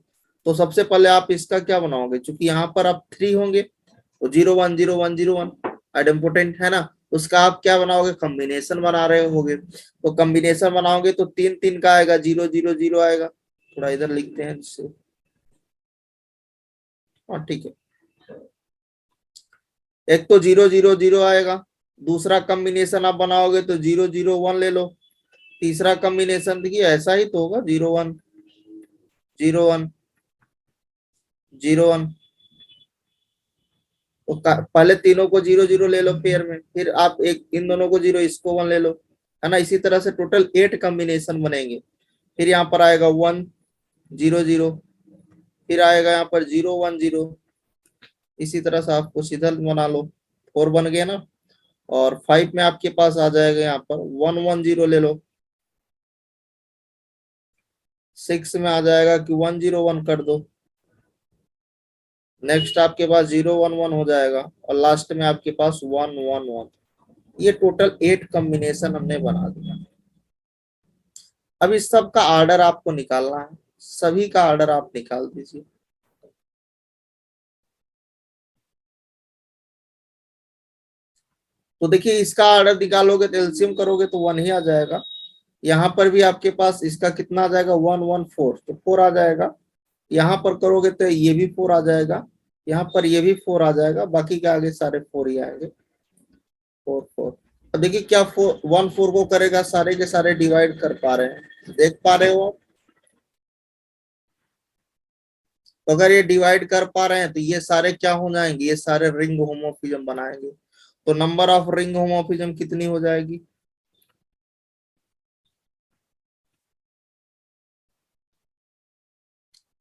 [SPEAKER 1] तो सबसे पहले आप इसका क्या बनाओगे, क्योंकि यहाँ पर आप 3 होंगे तो 0 1 0 1 0 1 आइडेम्पोटेंट है ना, उसका आप क्या बनाओगे, कॉम्बिनेशन बना रहे होगे। तो कॉम्बिनेशन बनाओगे तो 3 3 का आएगा, 0 0 0 आएगा। थोड़ा इधर लिखते हैं इससे, हाँ ठीक है। एक तो 0 0 0 आएगा, दूसरा कॉम्बिनेशन आप बनाओगे तो 0 0 1 ले लो, तीसरा कॉम्बिनेशन देखिए ऐसा ही तो होगा, 0 1 0 1 0 1। तो पहले तीनों को 0 0 ले लो पेयर में, फिर आप एक इन दोनों को 0 इसको 1 ले लो, है ना। इसी तरह से टोटल 8 कॉम्बिनेशन बनेंगे। फिर यहाँ पर आएगा 1 0 0, फिर आएगा यहाँ पर 0 1 0। इसी तरह से आपको सीधा बना लो, 4 बन गया ना। और 5 में आपके पास आ जाएगा यहाँ पर 1 1 0 ले लो, 6 में आ जाएगा कि 1 0 1 कर दो, नेक्स्ट आपके पास 0 1 1 हो जाएगा, और लास्ट में आपके पास 1 1 1। ये टोटल 8 कॉम्बिनेशन हमने बना दिया। अब इस सब का ऑर्डर आपको निकालना है, सभी का ऑर्डर आप निकाल दीजिए। तो देखिए इसका ऑर्डर निकालोगे तो एलसीएम करोगे तो 1 ही आ जाएगा। यहाँ पर भी आपके पास इसका कितना आ जाएगा, 1 1 4, तो 4 आ जाएगा। यहाँ पर करोगे तो ये भी 4 आ जाएगा, यहाँ पर ये भी 4 आ जाएगा, बाकी के आगे सारे 4 ही आएंगे, 4 4। अब देखिए क्या 4 1 4 को करेगा, सारे के सारे डिवाइड कर पा रहे हैं, देख पा रहे हो। तो अगर ये डिवाइड कर पा रहे हैं तो ये सारे क्या हो जाएंगे, ये सारे रिंग होमोफिज्म बनाएंगे। तो नंबर ऑफ रिंग होमोफिज्म कितनी हो जाएगी,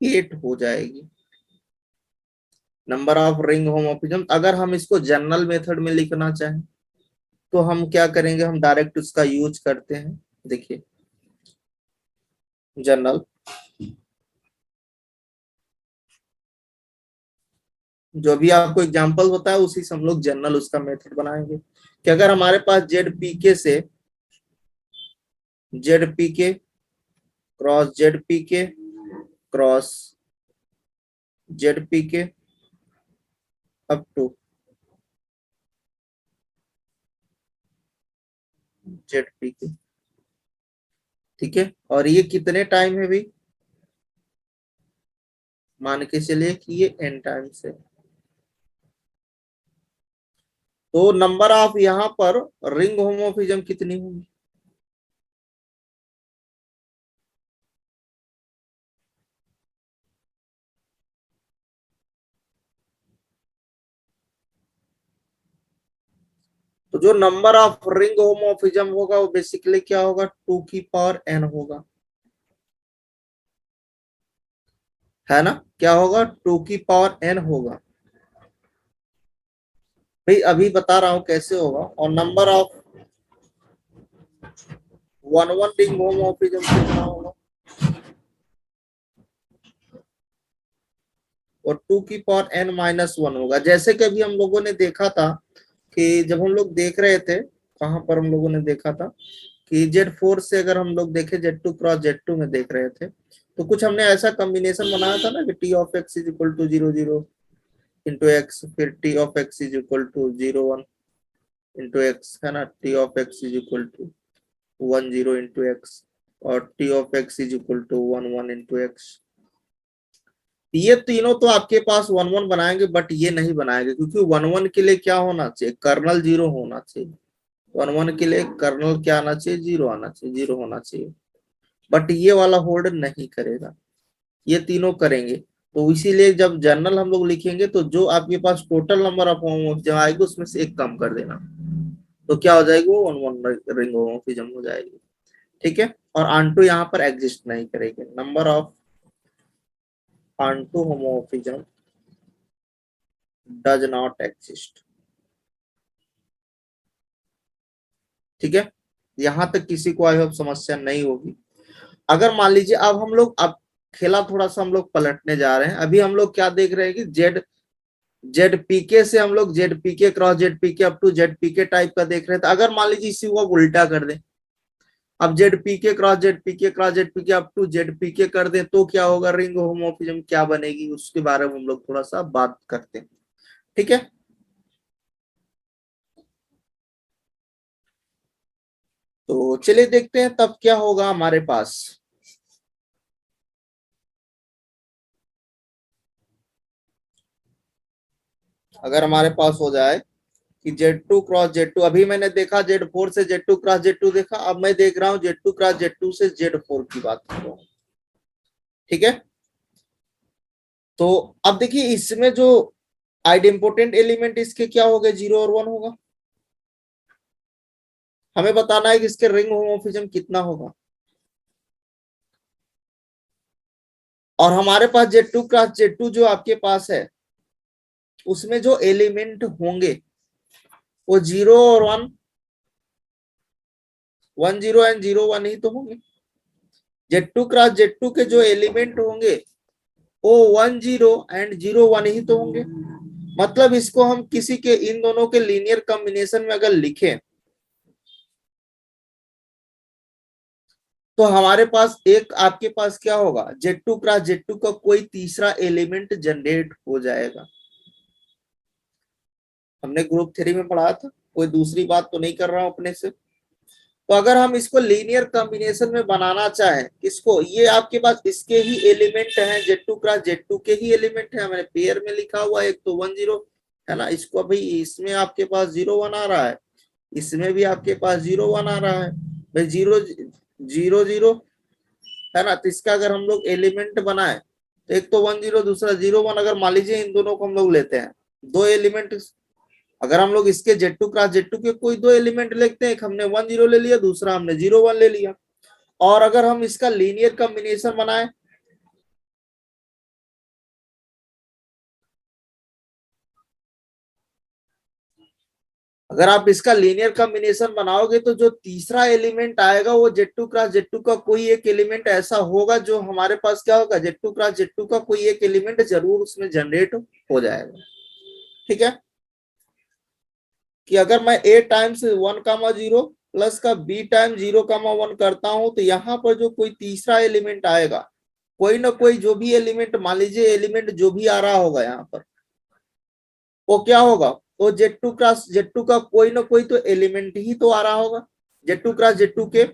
[SPEAKER 1] 8 हो जाएगी नंबर ऑफ रिंग होमोफिज्म। अगर हम इसको जनरल मेथड में लिखना चाहें तो हम क्या करेंगे, हम डायरेक्ट उसका यूज करते हैं। देखिए जनरल, जो भी आपको एग्जांपल बताया उसी से हम लोग जनरल उसका मेथड बनाएंगे कि अगर हमारे पास जेड पी के से जेड पी के क्रॉस जेड पी के क्रॉस जेड पी के अप टू जेड पी के, ठीक है। और ये कितने टाइम है भाई, मान के चलिए कि ये एन टाइम्स है। तो नंबर ऑफ यहाँ पर रिंग होमोफिज्म कितनी होगी, तो जो नंबर ऑफ रिंग होमोफिज्म होगा वो बेसिकली क्या होगा, 2 की पावर n होगा, है ना। क्या होगा, 2 की पावर n होगा। भाई अभी बता रहा हूं कैसे होगा। और नंबर ऑफ 1 1 रिंग होमोफिज्म कितना होगा, और 2 की पावर n माइनस 1 होगा। जैसे कि अभी हम लोगों ने देखा था कि जब हम लोग देख रहे थे, कहां पर हम लोगों ने देखा था कि Z4 से अगर हम लोग देखे Z2 क्रॉस Z2 में देख रहे थे, तो कुछ हमने ऐसा कॉम्बिनेशन बनाया था ना कि T of x is equal to 0 0 into x, फिर T of x is equal to 0 1 into x, है ना। T of x is equal to 1 0 into x, और T of x is equal to 1 1 into x. ये तीनों तो आपके पास 1 1 बनाएंगे, बट ये नहीं बनाएंगे क्योंकि 1 1 के लिए क्या होना चाहिए, कर्नल 0 होना चाहिए। 1 1 के लिए कर्नल क्या आना चाहिए, 0 आना चाहिए, 0 होना चाहिए। बट ये वाला होल्ड नहीं करेगा, ये तीनों करेंगे। तो इसीलिए जब जनरल हम लोग लिखेंगे तो जो आपके पास टोटल नंबर ऑफ होमोमॉर्फिज्म आएगी उसमें से एक कम कर देना, तो क्या हो जाएगी, वो 1 1 रिंग होमोमॉर्फिज्म हो जाएगी, ठीक है। और आंटू यहाँ पर एग्जिस्ट नहीं करेगी। Number of onto homomorphism does not exist. ठीक है, यहां तक किसी को आई होप समस्या नहीं होगी। अगर मान लीजिए अब हम लोग, अब खेला थोड़ा सा हम लोग पलटने जा रहे हैं। अभी हम लोग क्या देख रहे हैं कि जेड पीके से हम लोग Z PK cross Z PK up to Z p k type का देख रहे थे। अगर मान लीजिए इसी को उल्टा कर दें, अब Z PK cross Z PK cross Z PK up to Z P K कर दें तो क्या होगा, रिंग होमोमोर्फिज्म क्या बनेगी, उसके बारे में हम लोग थोड़ा सा बात करते हैं। ठीक है, तो चलिए देखते हैं तब क्या होगा हमारे पास। अगर हमारे पास हो जाए कि Z2 क्रॉस Z2, अभी मैंने देखा Z4 से Z2 क्रॉस Z2 देखा, अब मैं देख रहा हूं Z2 क्रॉस Z2 से Z4 की बात कर रहा हूं। ठीक है, तो अब देखिए इसमें जो आइडेम्पोटेंट एलिमेंट इसके क्या हो गए, 0 और 1 होगा। हमें बताना है कि इसके रिंग होमोमोर्फिज्म कितना होगा। और हमारे पास Z2 क्रॉस Z2 जो आपके पास है उसमें जो एलिमेंट होंगे वो 0 और 1, 1 0 एंड 0 1 ही तो होंगे। Z2 क्रॉस Z2 के जो एलिमेंट होंगे वो 1 0 एंड 0 1 ही तो होंगे। मतलब इसको हम किसी के इन दोनों के लीनियर कॉम्बिनेशन में अगर लिखें तो हमारे पास एक, आपके पास क्या होगा, Z2 क्रॉस Z2 का कोई तीसरा एलिमेंट जनरेट हो जाएगा। हमने ग्रुप थ्री में पढ़ा था, कोई दूसरी बात तो नहीं कर रहा हूं अपने से। तो अगर हम इसको लीनियर कॉम्बिनेशन में बनाना चाहें, किसको, ये आपके पास इसके ही एलिमेंट हैं, Z2 क्रॉस Z2 के ही एलिमेंट है, मैंने पेयर में लिखा हुआ है, एक तो 1 0 है ना, इसको अभी इसमें आपके पास 0 1 आ रहा है, इसमें भी आपके पास 0 1 आ रहा है भाई, 0 0 0 है ना। तो इसका अगर हम लोग एलिमेंट बनाए तो एक तो 1 0 दूसरा 0 1, अगर मान लीजिए इन दोनों को हम लोग लेते हैं दो एलिमेंट, अगर हम लोग इसके Z2 क्रॉस Z2 के कोई दो एलिमेंट लेते हैं, एक हमने 1 0 ले लिया, दूसरा हमने 0 1 ले लिया, और अगर हम इसका लीनियर कॉम्बिनेशन बनाए अगर आप इसका लीनियर कॉम्बिनेशन बनाओगे तो जो तीसरा एलिमेंट आएगा वो Z2 क्रॉस Z2 का कोई एक एलिमेंट ऐसा होगा जो हमारे पास क्या होगा, Z2 क्रॉस Z2 का कोई एक एलिमेंट जरूर उसमें जनरेट हो जाएगा। ठीक है, कि अगर मैं A टाइम्स 1 कामा 0 प्लस का B टाइम 0 कामा 1 करता हूं तो यहाँ पर जो कोई तीसरा एलिमेंट आएगा, कोई ना कोई जो भी एलिमेंट, मान लीजिए एलिमेंट जो भी आ रहा होगा यहाँ पर, वो क्या होगा, तो Z2 क्रॉस Z2 का कोई ना कोई तो एलिमेंट ही तो आ रहा होगा Z2 क्रॉस Z2 के।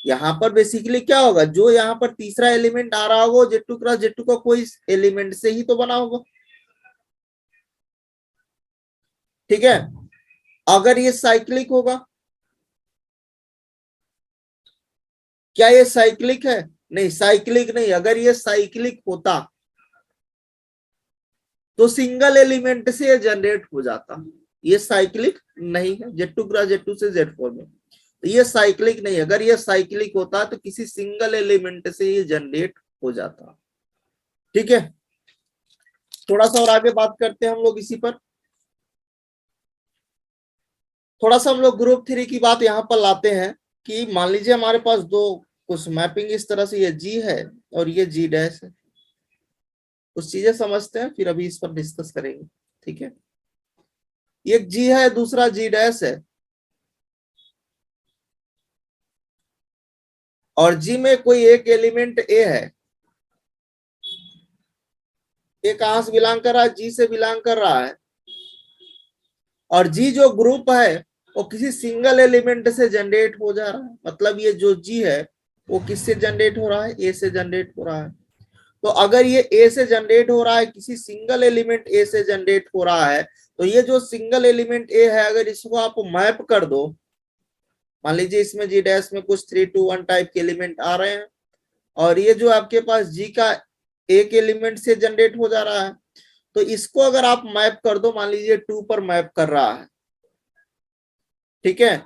[SPEAKER 1] यहाँ पर बेसिकली क्या होगा, जो यहाँ पर तीसरा एलिमेंट आ रहा होगा Z2 क्रॉस Z2 का कोई एलिमेंट से ही तो बना होगा। ठीक है, अगर ये साइक्लिक होगा, क्या ये साइक्लिक है, नहीं साइक्लिक नहीं, अगर ये साइक्लिक होता तो सिंगल एलिमेंट से जनरेट हो जाता, ये साइक्लिक नहीं है Z2 क्रॉस Z2 से Z4 में, तो ये साइक्लिक नहीं, अगर ये साइक्लिक होता तो किसी सिंगल एलिमेंट से ये जनरेट हो जाता। ठीक है, थोड़ा सा और आगे बात करते हैं हम लोग इसी पर, थोड़ा सा हम लोग ग्रुप थ्री की बात यहाँ पर लाते हैं कि मान लीजिए हमारे पास दो कुछ मैपिंग इस तरह से, ये G है और ये G डैश है, कुछ चीजें समझते हैं फिर अभी इस पर डिस्कस करेंगे। ठीक है, एक G है दूसरा G डैश है, और G में कोई एक एलिमेंट A है, A कहां से बिलोंग कर रहा है, G से बिलोंग कर रहा है, और G जो ग्रुप है वो किसी सिंगल एलिमेंट से जनरेट हो जा रहा है, मतलब ये जो G है वो किससे जनरेट हो रहा है, A से जनरेट हो रहा है। तो अगर ये A से जनरेट हो रहा है, किसी सिंगल एलिमेंट A से जनरेट हो रहा है, तो ये जो सिंगल एलिमेंट A है अगर इसको आप मैप कर दो, मान लीजिए इसमें G डैश में कुछ 3 2 1 टाइप के एलिमेंट आ रहे हैं, और ये जो आपके पास G का एक एलिमेंट से जनरेट हो जा रहा है, तो इसको अगर आप मैप कर दो, मान लीजिए 2 पर मैप कर रहा है, ठीक है,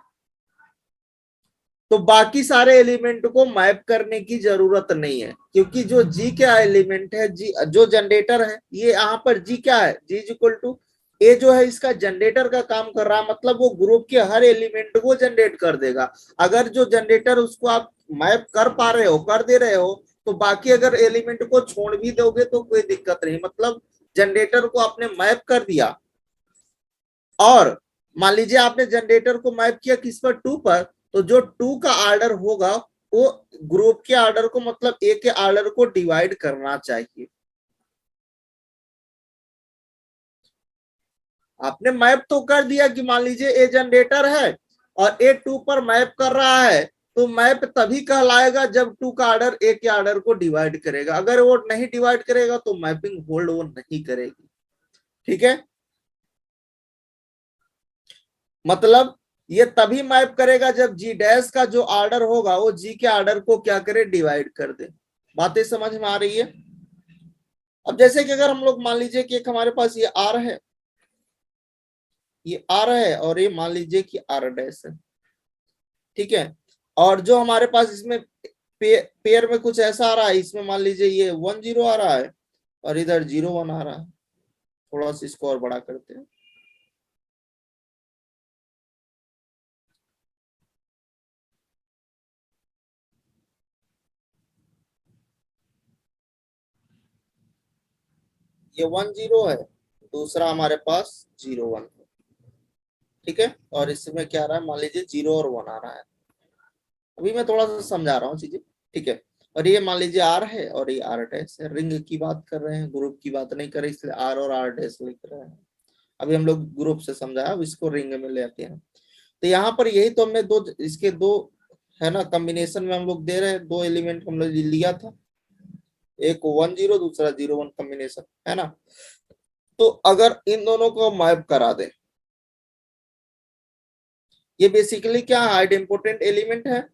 [SPEAKER 1] तो बाकी सारे एलिमेंट को मैप करने की जरूरत नहीं है, क्योंकि जो जी क्या एलिमेंट है, जी जो जनरेटर है, ये यहाँ पर जी क्या है, जी इज इक्वल टू ए जो है इसका जनरेटर का काम कर रहा है, मतलब वो ग्रुप के हर एलिमेंट को जनरेट कर देगा। अगर जो जनरेटर उसको आप मैप कर पा रहे हो, कर दे रहे हो, तो बाकी अगर एलिमेंट को छोड़ भी दोगे तो कोई दिक्कत नहीं, मतलब जनरेटर को आपने मैप कर दिया। और मान लीजिए आपने जनरेटर को मैप किया किस पर, टू पर, तो जो टू का ऑर्डर होगा वो ग्रुप के ऑर्डर को, मतलब ए के ऑर्डर को डिवाइड करना चाहिए। आपने मैप तो कर दिया कि मान लीजिए ए जनरेटर है और ए टू पर मैप कर रहा है, तो मैप तभी कहलाएगा जब टू का ऑर्डर ए के ऑर्डर को डिवाइड करेगा। अगर वो नहीं डिवाइड करेगा तो मैपिंग होल्ड वो नहीं करेगी। ठीक है, मतलब ये तभी मैप करेगा जब जी डैश का जो ऑर्डर होगा वो जी के ऑर्डर को क्या करे, डिवाइड कर दे। बातें समझ में आ रही है? अब जैसे कि अगर हम लोग मान लीजिए कि एक हमारे पास ये आर है, ये आर है और ये मान लीजिए कि आर डैश है। ठीक है, और जो हमारे पास इसमें पेयर में कुछ ऐसा आ रहा है, इसमें मान लीजिए ये 1 0 आ रहा है और इधर 0 1 आ रहा है। थोड़ा सा इसको और बड़ा करते हैं। ये 1 0 है, दूसरा हमारे पास 0 1 है। ठीक है, और इसमें क्या आ रहा है, मान लीजिए 0 और 1 आ रहा है। अभी मैं थोड़ा सा समझा रहा हूँ चीजें। ठीक है, और ये मान लीजिए आर है और ये आर डैश है। रिंग की बात कर रहे हैं, ग्रुप की बात नहीं कर रहे, इसलिए आर और आर डैश लिख रहे हैं। अभी हम लोग ग्रुप से समझाया, अब इसको रिंग में ले आते हैं। तो यहाँ पर यही तो हमने दो, इसके दो है ना, कॉम्बिनेशन में हम लोग दे रहे हैं, दो एलिमेंट हम लोग लिया था, एक 1 0 दूसरा 0 1 कॉम्बिनेशन, है ना। तो अगर इन दोनों को मैप करा दे, ये बेसिकली क्या है, आइडेम्पोटेंट एलिमेंट है।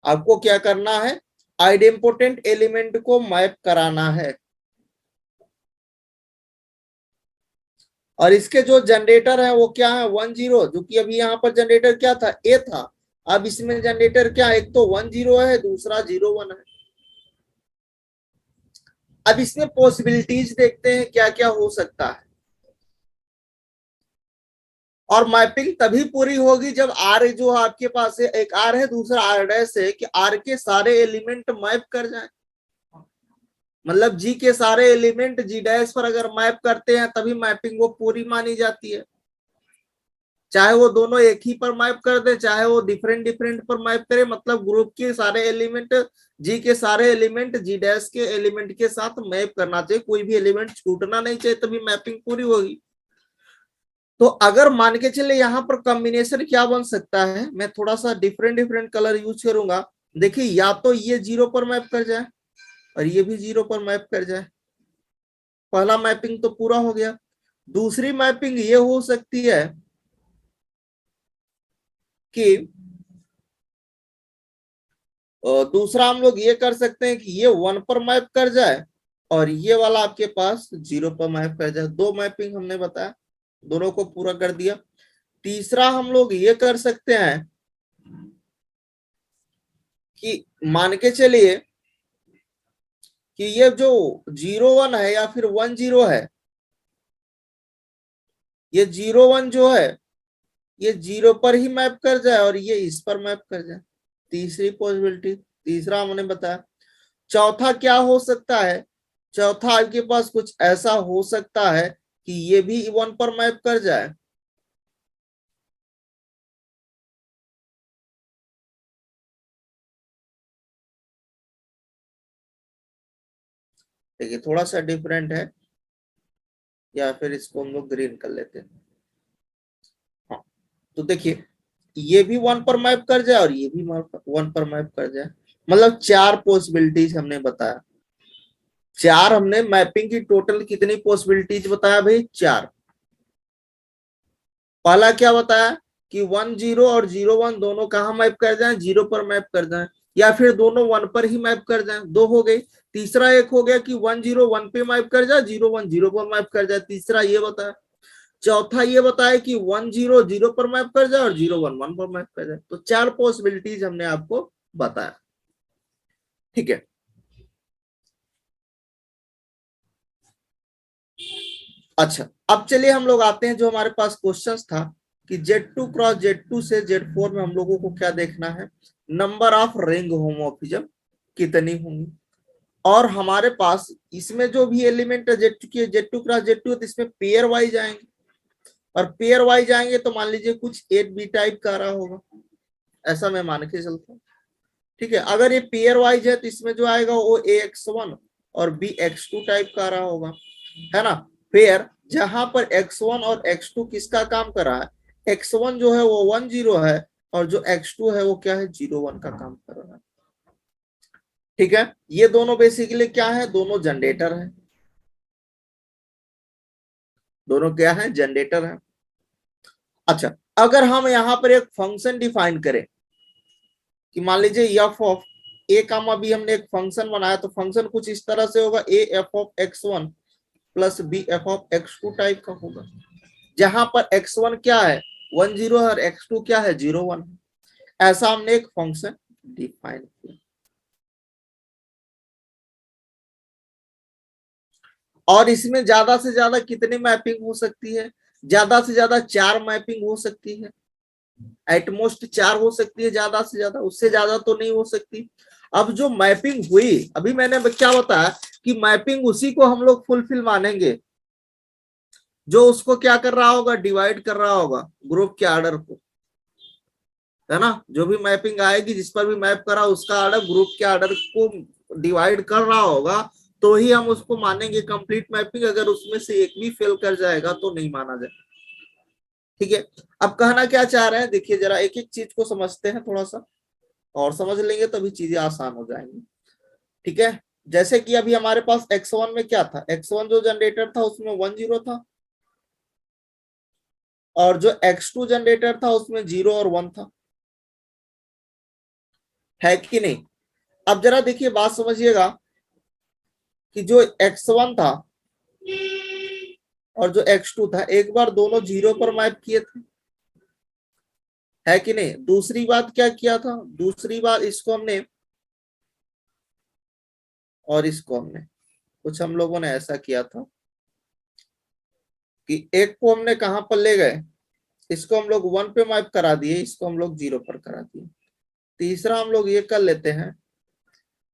[SPEAKER 1] आपको क्या करना है, आइडेम्पोटेंट एलिमेंट को मैप कराना है। और इसके जो जनरेटर है वो क्या है, 1 0, जो कि अभी यहाँ पर जनरेटर क्या था, ए था। अब इसमें जनरेटर क्या है, एक तो 1 0 है, दूसरा 0 1 है। अब इसमें पॉसिबिलिटीज देखते हैं क्या क्या हो सकता है। और मैपिंग तभी पूरी होगी जब आर जो आपके पास है, एक आर है दूसरा आर डैश है, कि आर के सारे एलिमेंट मैप कर जाए। मतलब जी के सारे एलिमेंट जी डैश पर अगर मैप करते हैं तभी मैपिंग वो पूरी मानी जाती है। चाहे वो दोनों एक ही पर मैप कर दे, चाहे वो डिफरेंट डिफरेंट पर मैप करे, मतलब ग्रुप के सारे एलिमेंट, जी के सारे एलिमेंट जी डैश के एलिमेंट के साथ मैप करना चाहिए, कोई भी एलिमेंट छूटना नहीं चाहिए, तभी मैपिंग पूरी होगी। तो अगर मान के चले यहाँ पर कॉम्बिनेशन क्या बन सकता है, मैं थोड़ा सा डिफरेंट डिफरेंट कलर यूज करूंगा। देखिए, या तो ये 0 पर मैप कर जाए और ये भी 0 पर मैप कर जाए, पहला मैपिंग तो पूरा हो गया। दूसरी मैपिंग ये हो सकती है कि दूसरा हम लोग ये कर सकते हैं कि ये 1 पर मैप कर जाए और ये वाला आपके पास 0 पर मैप कर जाए। दो मैपिंग हमने बताया, दोनों को पूरा कर दिया। तीसरा हम लोग ये कर सकते हैं कि मान के चलिए कि ये जो 0 1 है या फिर 1 0 है, ये 0 1 जो है ये 0 पर ही मैप कर जाए और ये इस पर मैप कर जाए। तीसरी पॉसिबिलिटी, तीसरा हमने बताया। चौथा क्या हो सकता है, चौथा आपके पास कुछ ऐसा हो सकता है कि ये भी 1 पर मैप कर जाए। देखिए, थोड़ा सा डिफरेंट है, या फिर इसको हम लोग ग्रीन कर लेते हैं। हाँ, तो देखिए, ये भी 1 पर मैप कर जाए और ये भी 1 पर मैप कर जाए, मतलब चार पॉसिबिलिटीज हमने बताया। चार हमने मैपिंग की टोटल कितनी पॉसिबिलिटीज बताया भाई, चार। पहला क्या बताया कि 1 0 और 0 1 दोनों कहाँ मैप कर जाए, 0 पर मैप कर जाए, या फिर दोनों 1 पर ही मैप कर जाए, दो हो गई। तीसरा एक हो गया कि 1 0 1 पे मैप कर जाए, 0 1 0 पर मैप कर जाए, तीसरा ये बताया। चौथा ये बताया कि 1 0 0 पर मैप कर जाए और 0 1 1 पर मैप कर जाए। तो 4 पॉसिबिलिटीज हमने आपको बताया। ठीक है, अच्छा अब चलिए हम लोग आते हैं जो हमारे पास क्वेश्चंस था कि Z2 क्रॉस Z2 से Z4 में हम लोगों को क्या देखना है, नंबर ऑफ रिंग होमोमॉर्फिज्म कितनी होंगी। और हमारे पास इसमें जो भी एलिमेंट है Z2 की Z2 क्रॉस Z2 तो इसमें पेयर वाइज आएंगे, और पेयर वाइज आएंगे तो मान लीजिए कुछ 8B टाइप का रहा होगा, ऐसा मैं मान के चलता हूँ। ठीक है, अगर ये पेयर वाइज है तो इसमें जो आएगा वो AX1 और BX2 टाइप का रहा होगा, है ना। पेयर जहां पर X1 और X2 किसका काम कर रहा है, X1 जो है वो 1 0 है और जो X2 है वो क्या है 0 1 का काम कर रहा है। ठीक है, ये दोनों बेसिकली क्या है, दोनों जनरेटर है, दोनों क्या है, जनरेटर है। अच्छा, अगर हम यहां पर एक फंक्शन डिफाइन करें कि मान लीजिए f of a comma b, हमने एक फंक्शन बनाया तो फंक्शन कुछ इस तरह से होगा, a f of X1 plus b f of X2 type का होगा, जहां पर X1 क्या है 1 0 है और X2 क्या है 0 1। ऐसा हमने एक फंक्शन डिफाइन किया। और इसमें ज्यादा से ज्यादा कितनी मैपिंग हो सकती है, ज्यादा से ज्यादा 4 मैपिंग हो सकती है, एटमोस्ट 4 हो सकती है ज्यादा से ज्यादा, उससे ज्यादा तो नहीं हो सकती। अब जो मैपिंग हुई, अभी मैंने क्या बताया कि मैपिंग उसी को हम लोग फुलफिल मानेंगे जो उसको क्या कर रहा होगा, डिवाइड कर रहा होगा ग्रुप के आर्डर को, है ना। जो भी मैपिंग आएगी जिस पर भी मैप करा उसका आर्डर ग्रुप के आर्डर को डिवाइड कर रहा होगा, तो ही हम उसको मानेंगे कंप्लीट मैपिंग। अगर उसमें से एक भी फेल कर जाएगा तो नहीं माना जाए। ठीक है, अब कहना क्या चाह रहे हैं, देखिए जरा एक एक चीज को समझते हैं थोड़ा सा, और समझ लेंगे तभी चीजें आसान हो जाएंगी। ठीक है, जैसे कि अभी हमारे पास X1 में क्या था, X1 जो जनरेटर था उसमें 1 0 था, और जो X2 जनरेटर था उसमें 0 और 1 था, है कि नहीं। अब जरा देखिए बात समझिएगा कि जो X1 था और जो X2 था, एक बार दोनों 0 पर मैप किए थे, है कि नहीं। दूसरी बात क्या किया था, दूसरी बात इसको हमने और इसको हमने, कुछ हम लोगों ने ऐसा किया था कि एक को हमने कहां पर ले गए, इसको हम लोग 1 पे मैप करा दिए, इसको हम लोग 0 पर करा दिए। तीसरा हम लोग ये कर लेते हैं,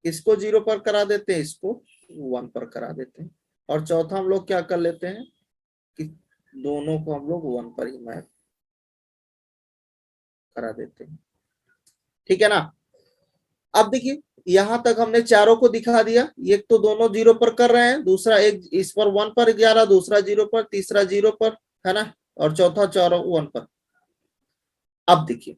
[SPEAKER 1] इसको 0 पर करा देते हैं, इसको 1 पर करा देते हैं। और चौथा हम लोग क्या कर लेते हैं कि दोनों को हम लोग 1 पर ही मैप करा देते हैं। ठीक है ना। अब देखिए यहां तक हमने चारों को दिखा दिया, एक तो दोनों 0 पर कर रहे हैं, दूसरा एक इस पर 1 पर गया रहा, दूसरा 0 पर, तीसरा 0 पर, है ना, और चौथा चारों 1 पर। अब देखिए,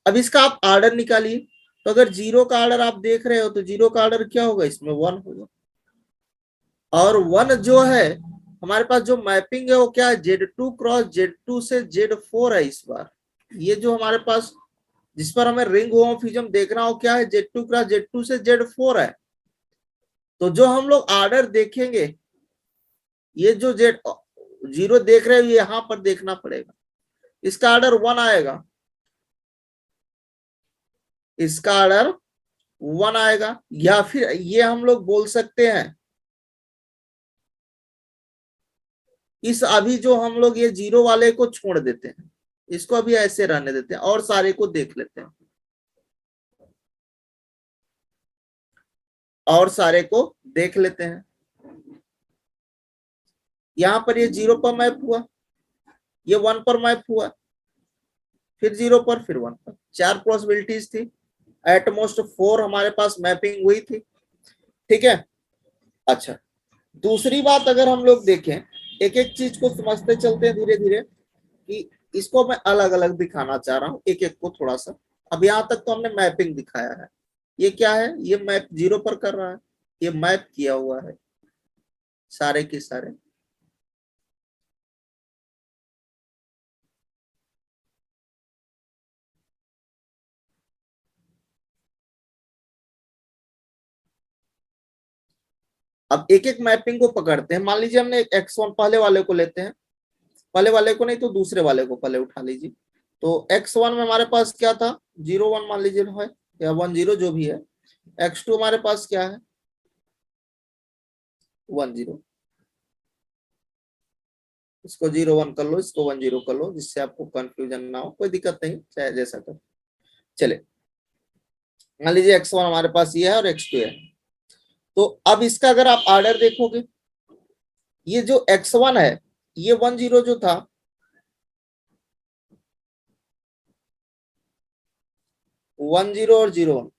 [SPEAKER 1] अब इसका आप आर्डर निकालिए, तो अगर 0 का आर्डर आप देख रहे हो तो 0 का आर्डर क्या होगा, इसमें 1 होगा। और 1 जो है हमारे पास जो मैपिंग है वो क्या है, Z2 क्रॉस Z2 से Z4 है इस बार। ये जो हमारे पास जिस पर हमें रिंग होमोमॉर्फिज्म देखना हो क्या है, Z2 क्रॉस Z2 से Z4 है। तो जो हम लोग आर्डर देखेंगे, ये जो जेड 0 देख रहे हो ये यहां पर देखना पड़ेगा, इसका आर्डर 1 आएगा, इसका आर्डर 1 आएगा। या फिर ये हम लोग बोल सकते हैं, इस अभी जो हम लोग ये 0 वाले को छोड़ देते हैं, इसको अभी ऐसे रहने देते हैं और सारे को देख लेते हैं, और सारे को देख लेते हैं। यहां पर ये 0 पर मैप हुआ, ये 1 पर मैप हुआ, फिर 0 पर, फिर 1 पर, 4 पॉसिबिलिटीज थी, एटमोस्ट 4 हमारे पास मैपिंग हुई थी। ठीक है, अच्छा दूसरी बात अगर हम लोग देखें, एक एक चीज को समझते चलते हैं धीरे धीरे, कि इसको मैं अलग अलग दिखाना चाह रहा हूं एक एक को थोड़ा सा। अब यहां तक तो हमने मैपिंग दिखाया है, ये क्या है, ये मैप 0 पर कर रहा है, ये मैप किया हुआ है सारे के सारे। अब एक एक मैपिंग को पकड़ते हैं, मान लीजिए हमने एक X1 पहले वाले को लेते हैं, पहले वाले को नहीं तो दूसरे वाले को पहले उठा लीजिए। तो x1 में हमारे पास क्या था, 0 1 मान लीजिए है, या 1 0 जो भी है। x2 हमारे पास क्या है, 1 0। इसको 0 1 कर लो, इसको 1 0 कर लो, जिससे आपको कंफ्यूजन ना हो, कोई दिक्कत नहीं, चाहे जैसा कर। चले, मान लीजिए x1 हमारे पास ये है और x2 है। तो अब इसका अगर आप ऑर्डर देखोगे, ये जो x1 है, ये 1 0 जो था, 1 0 और 0 1,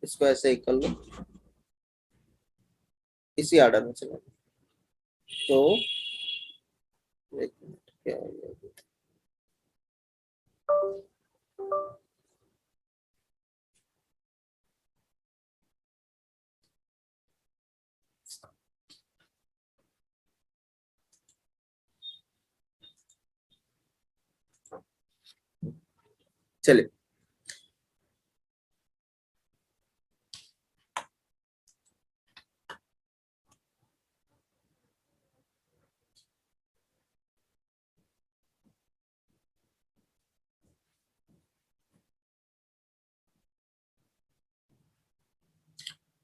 [SPEAKER 1] इसको ऐसे ही कर लो, इसी ऑर्डर में चलो। तो एक मिनट, क्या हो गया, चलिए।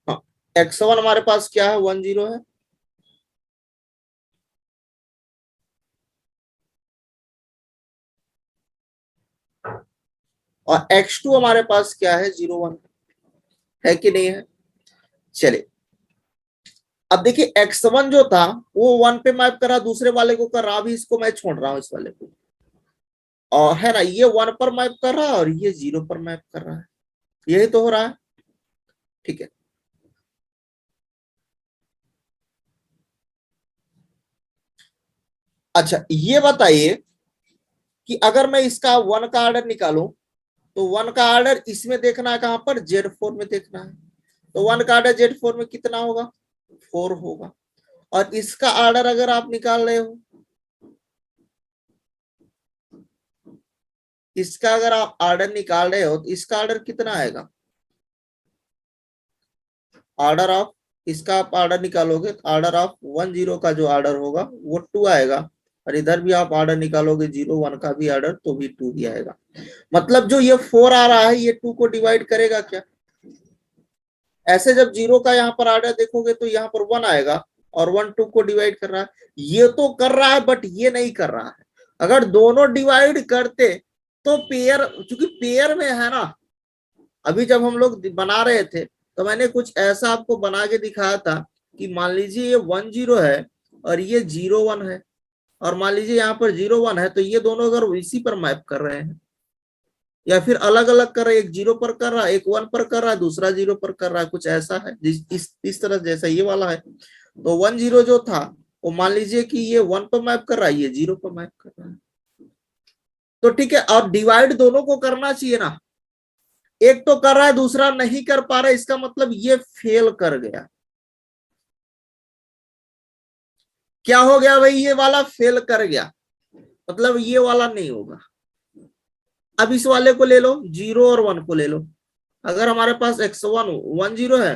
[SPEAKER 1] हाँ, x1 हमारे पास क्या है, 1 0 है, और x2 हमारे पास क्या है, 0 1 है कि नहीं है। चलिए, अब देखिए x1 जो था वो 1 पे मैप करा, दूसरे वाले को कर रहा, अभी इसको मैं छोड़ रहा हूं, इस वाले को, और है ना, ये 1 पर मैप कर रहा है और ये 0 पर मैप कर रहा है, यही तो हो रहा है। ठीक है, अच्छा ये बताइए कि अगर मैं इसका 1 का ऑर्डर निकालूं, तो 1 का ऑर्डर इसमें देखना है, कहां पर, Z4 में देखना है। तो 1 का ऑर्डर Z4 में कितना होगा, 4 होगा। और इसका ऑर्डर अगर आप निकाल रहे हो, इसका अगर आप ऑर्डर निकाल रहे हो, तो इसका ऑर्डर कितना आएगा, ऑर्डर ऑफ, इसका आप ऑर्डर निकालोगे तो ऑर्डर ऑफ 1 0 का जो ऑर्डर होगा वो 2 आएगा, और इधर भी आप ऑर्डर निकालोगे 0 1 का भी ऑर्डर, तो भी 2 ही आएगा। मतलब जो ये 4 आ रहा है, ये 2 को डिवाइड करेगा क्या, ऐसे जब 0 का यहाँ पर ऑर्डर देखोगे तो यहाँ पर 1 आएगा, और 1 2 को डिवाइड कर रहा है, ये तो कर रहा है बट ये नहीं कर रहा है। अगर दोनों डिवाइड करते तो पेयर, क्योंकि पेयर में है ना, अभी जब हम लोग बना रहे थे तो मैंने कुछ ऐसा आपको बना के दिखाया था कि मान लीजिए ये 1 0 है और ये 0 1 है, और मान लीजिए यहाँ पर 0 1 है, तो ये दोनों अगर इसी पर मैप कर रहे हैं, या फिर अलग अलग कर रहा है, एक 0 पर कर रहा है, एक 1 पर कर रहा है, दूसरा 0 पर कर रहा है, कुछ ऐसा है इस तरह जैसा ये वाला है। तो 1 0 जो था वो मान लीजिए कि ये 1 पर मैप कर रहा है, ये 0 पर मैप कर रहा है, तो ठीक है। और डिवाइड दोनों को करना चाहिए ना, एक तो कर रहा है दूसरा नहीं कर पा रहा है, इसका मतलब ये फेल कर गया। क्या हो गया भाई, ये वाला फेल कर गया, मतलब ये वाला नहीं होगा। अब इस वाले को ले लो, 0 और 1 को ले लो। अगर हमारे पास x1 1 0 है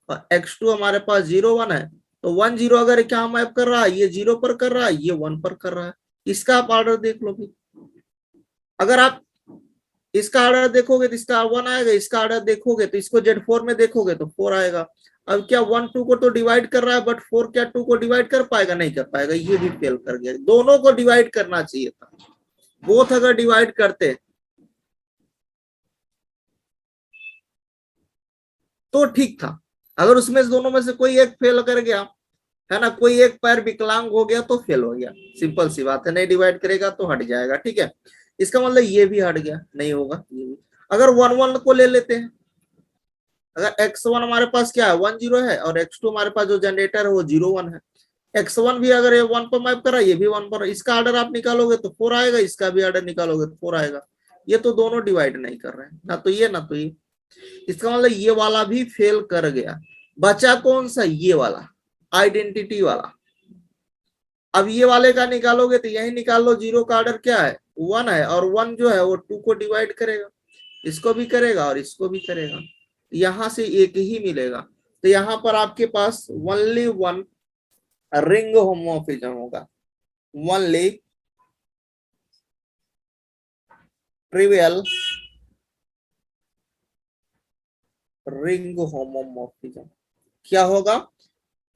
[SPEAKER 1] और x2 हमारे पास 0 1 है, तो 1 0 अगर क्या मैप कर रहा है, ये 0 पर कर रहा है, ये 1 पर कर रहा है, इसका आप ऑर्डर देख लो भी। अगर आप इसका ऑर्डर देखोगे तो इसका 1 आएगा, इसका ऑर्डर देखोगे तो इसको Z4 में देखोगे तो 4 आएगा। अब क्या 1 2 को तो डिवाइड कर रहा है, बट 4 क्या 2 को डिवाइड कर पाएगा, नहीं कर पाएगा, ये भी फेल कर गया। दोनों को डिवाइड करना चाहिए था, बोथ अगर डिवाइड करते तो ठीक था। अगर उसमें से दोनों में से कोई एक फेल कर गया, है ना, कोई एक पैर विकलांग हो गया तो फेल हो गया, सिंपल सी बात है, नहीं डिवाइड करेगा तो हट जाएगा। ठीक है, इसका मतलब ये भी हट गया, नहीं होगा ये भी। अगर 1 1 को ले लेते हैं, अगर x1 हमारे पास क्या है, 1 0 है, और x2 हमारे पास जो जनरेटर है वो 0 1 है, x1 भी अगर ये 1 पर मैप कर रहा है, ये भी 1 पर, इसका ऑर्डर आप निकालोगे तो 4 आएगा, इसका भी ऑर्डर निकालोगे तो 4 आएगा। ये तो दोनों डिवाइड नहीं कर रहे हैं, ना तो ये ना तो ये, इसका मतलब ये वाला भी फेल कर गया। बचा कौन सा, ये वाला आइडेंटिटी वाला। अब ये वाले का निकालोगे तो यही निकाल लो, 0 का ऑर्डर क्या है, 1 है, और 1 जो है वो 2 को डिवाइड करेगा, इसको भी करेगा और इसको भी करेगा, यहां से एक ही मिलेगा। तो यहाँ पर आपके पास ओनली वन रिंग होमोमॉर्फिज्म होगा, ओनली ट्रिवियल रिंग होमोमॉर्फिज्म। क्या होगा?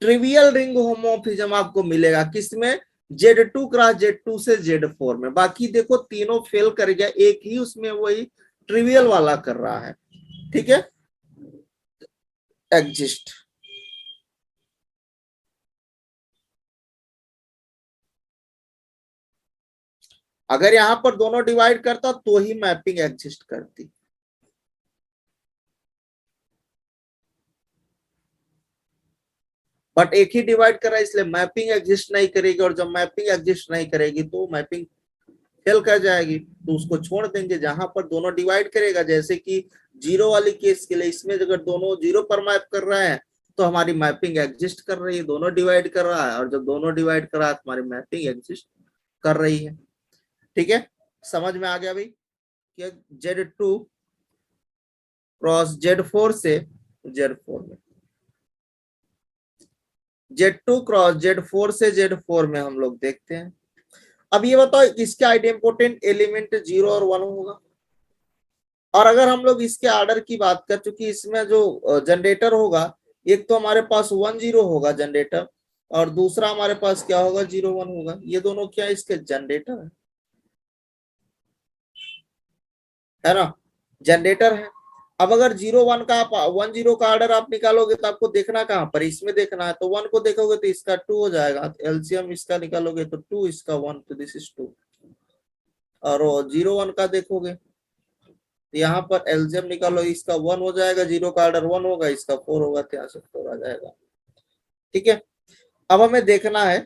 [SPEAKER 1] ट्रिवियल रिंग होमोमॉर्फिज्म आपको मिलेगा किसमें? Z2 क्रॉस Z2 से Z4 में। बाकी देखो तीनों फेल कर गया, एक ही उसमें वही ट्रिवियल वाला कर रहा है। ठीक है, एग्जिस्ट। अगर यहां पर दोनों डिवाइड करता तो ही मैपिंग एग्जिस्ट करती। बट एक ही डिवाइड कर रहा है इसलिए मैपिंग एग्जिस्ट नहीं करेगी, और जब मैपिंग एग्जिस्ट नहीं करेगी तो मैपिंग फेल कर जाएगी, तो उसको छोड़ देंगे। जहां पर दोनों डिवाइड करेगा, जैसे कि जीरो वाली केस के लिए, इसमें अगर दोनों जीरो पर मैप कर रहे हैं तो हमारी मैपिंग एग्जिस्ट कर रही है, दोनों डिवाइड कर रहा है, और जब दोनों डिवाइड कर रहा है तो हमारी मैपिंग एग्जिस्ट कर रही है। ठीक है, समझ में आ गया भाई कि Z2 क्रॉस Z4 से Z4 में, Z2 क्रॉस Z4 से Z4 में हम लोग देखते हैं। अब ये बताओ इसके आइडेम्पोटेंट एलिमेंट 0 और 1 होगा। और अगर हम लोग इसके आर्डर की बात कर, चूंकि इसमें जो जनरेटर होगा, एक तो हमारे पास 1 0 होगा जनरेटर, और दूसरा हमारे पास क्या होगा? 0 1 होगा। ये दोनों क्या इसके जनरेटर है ना, जनरेटर है। अब अगर 0 1 का आप 1 0 का ऑर्डर आप निकालोगे तो आपको देखना कहां पर? इसमें देखना है, तो 1 को देखोगे तो इसका 2 हो जाएगा, एलसीएम इसका निकालोगे तो 2 इसका 1, तो दिस इज 2। और 0 1 का देखोगे यहाँ पर एलसीएम निकालो, इसका 1 हो जाएगा, 0 का ऑर्डर 1 होगा, इसका 4 होगा, तो यहाँ से 4 आ जाएगा। ठीक है, अब हमें देखना है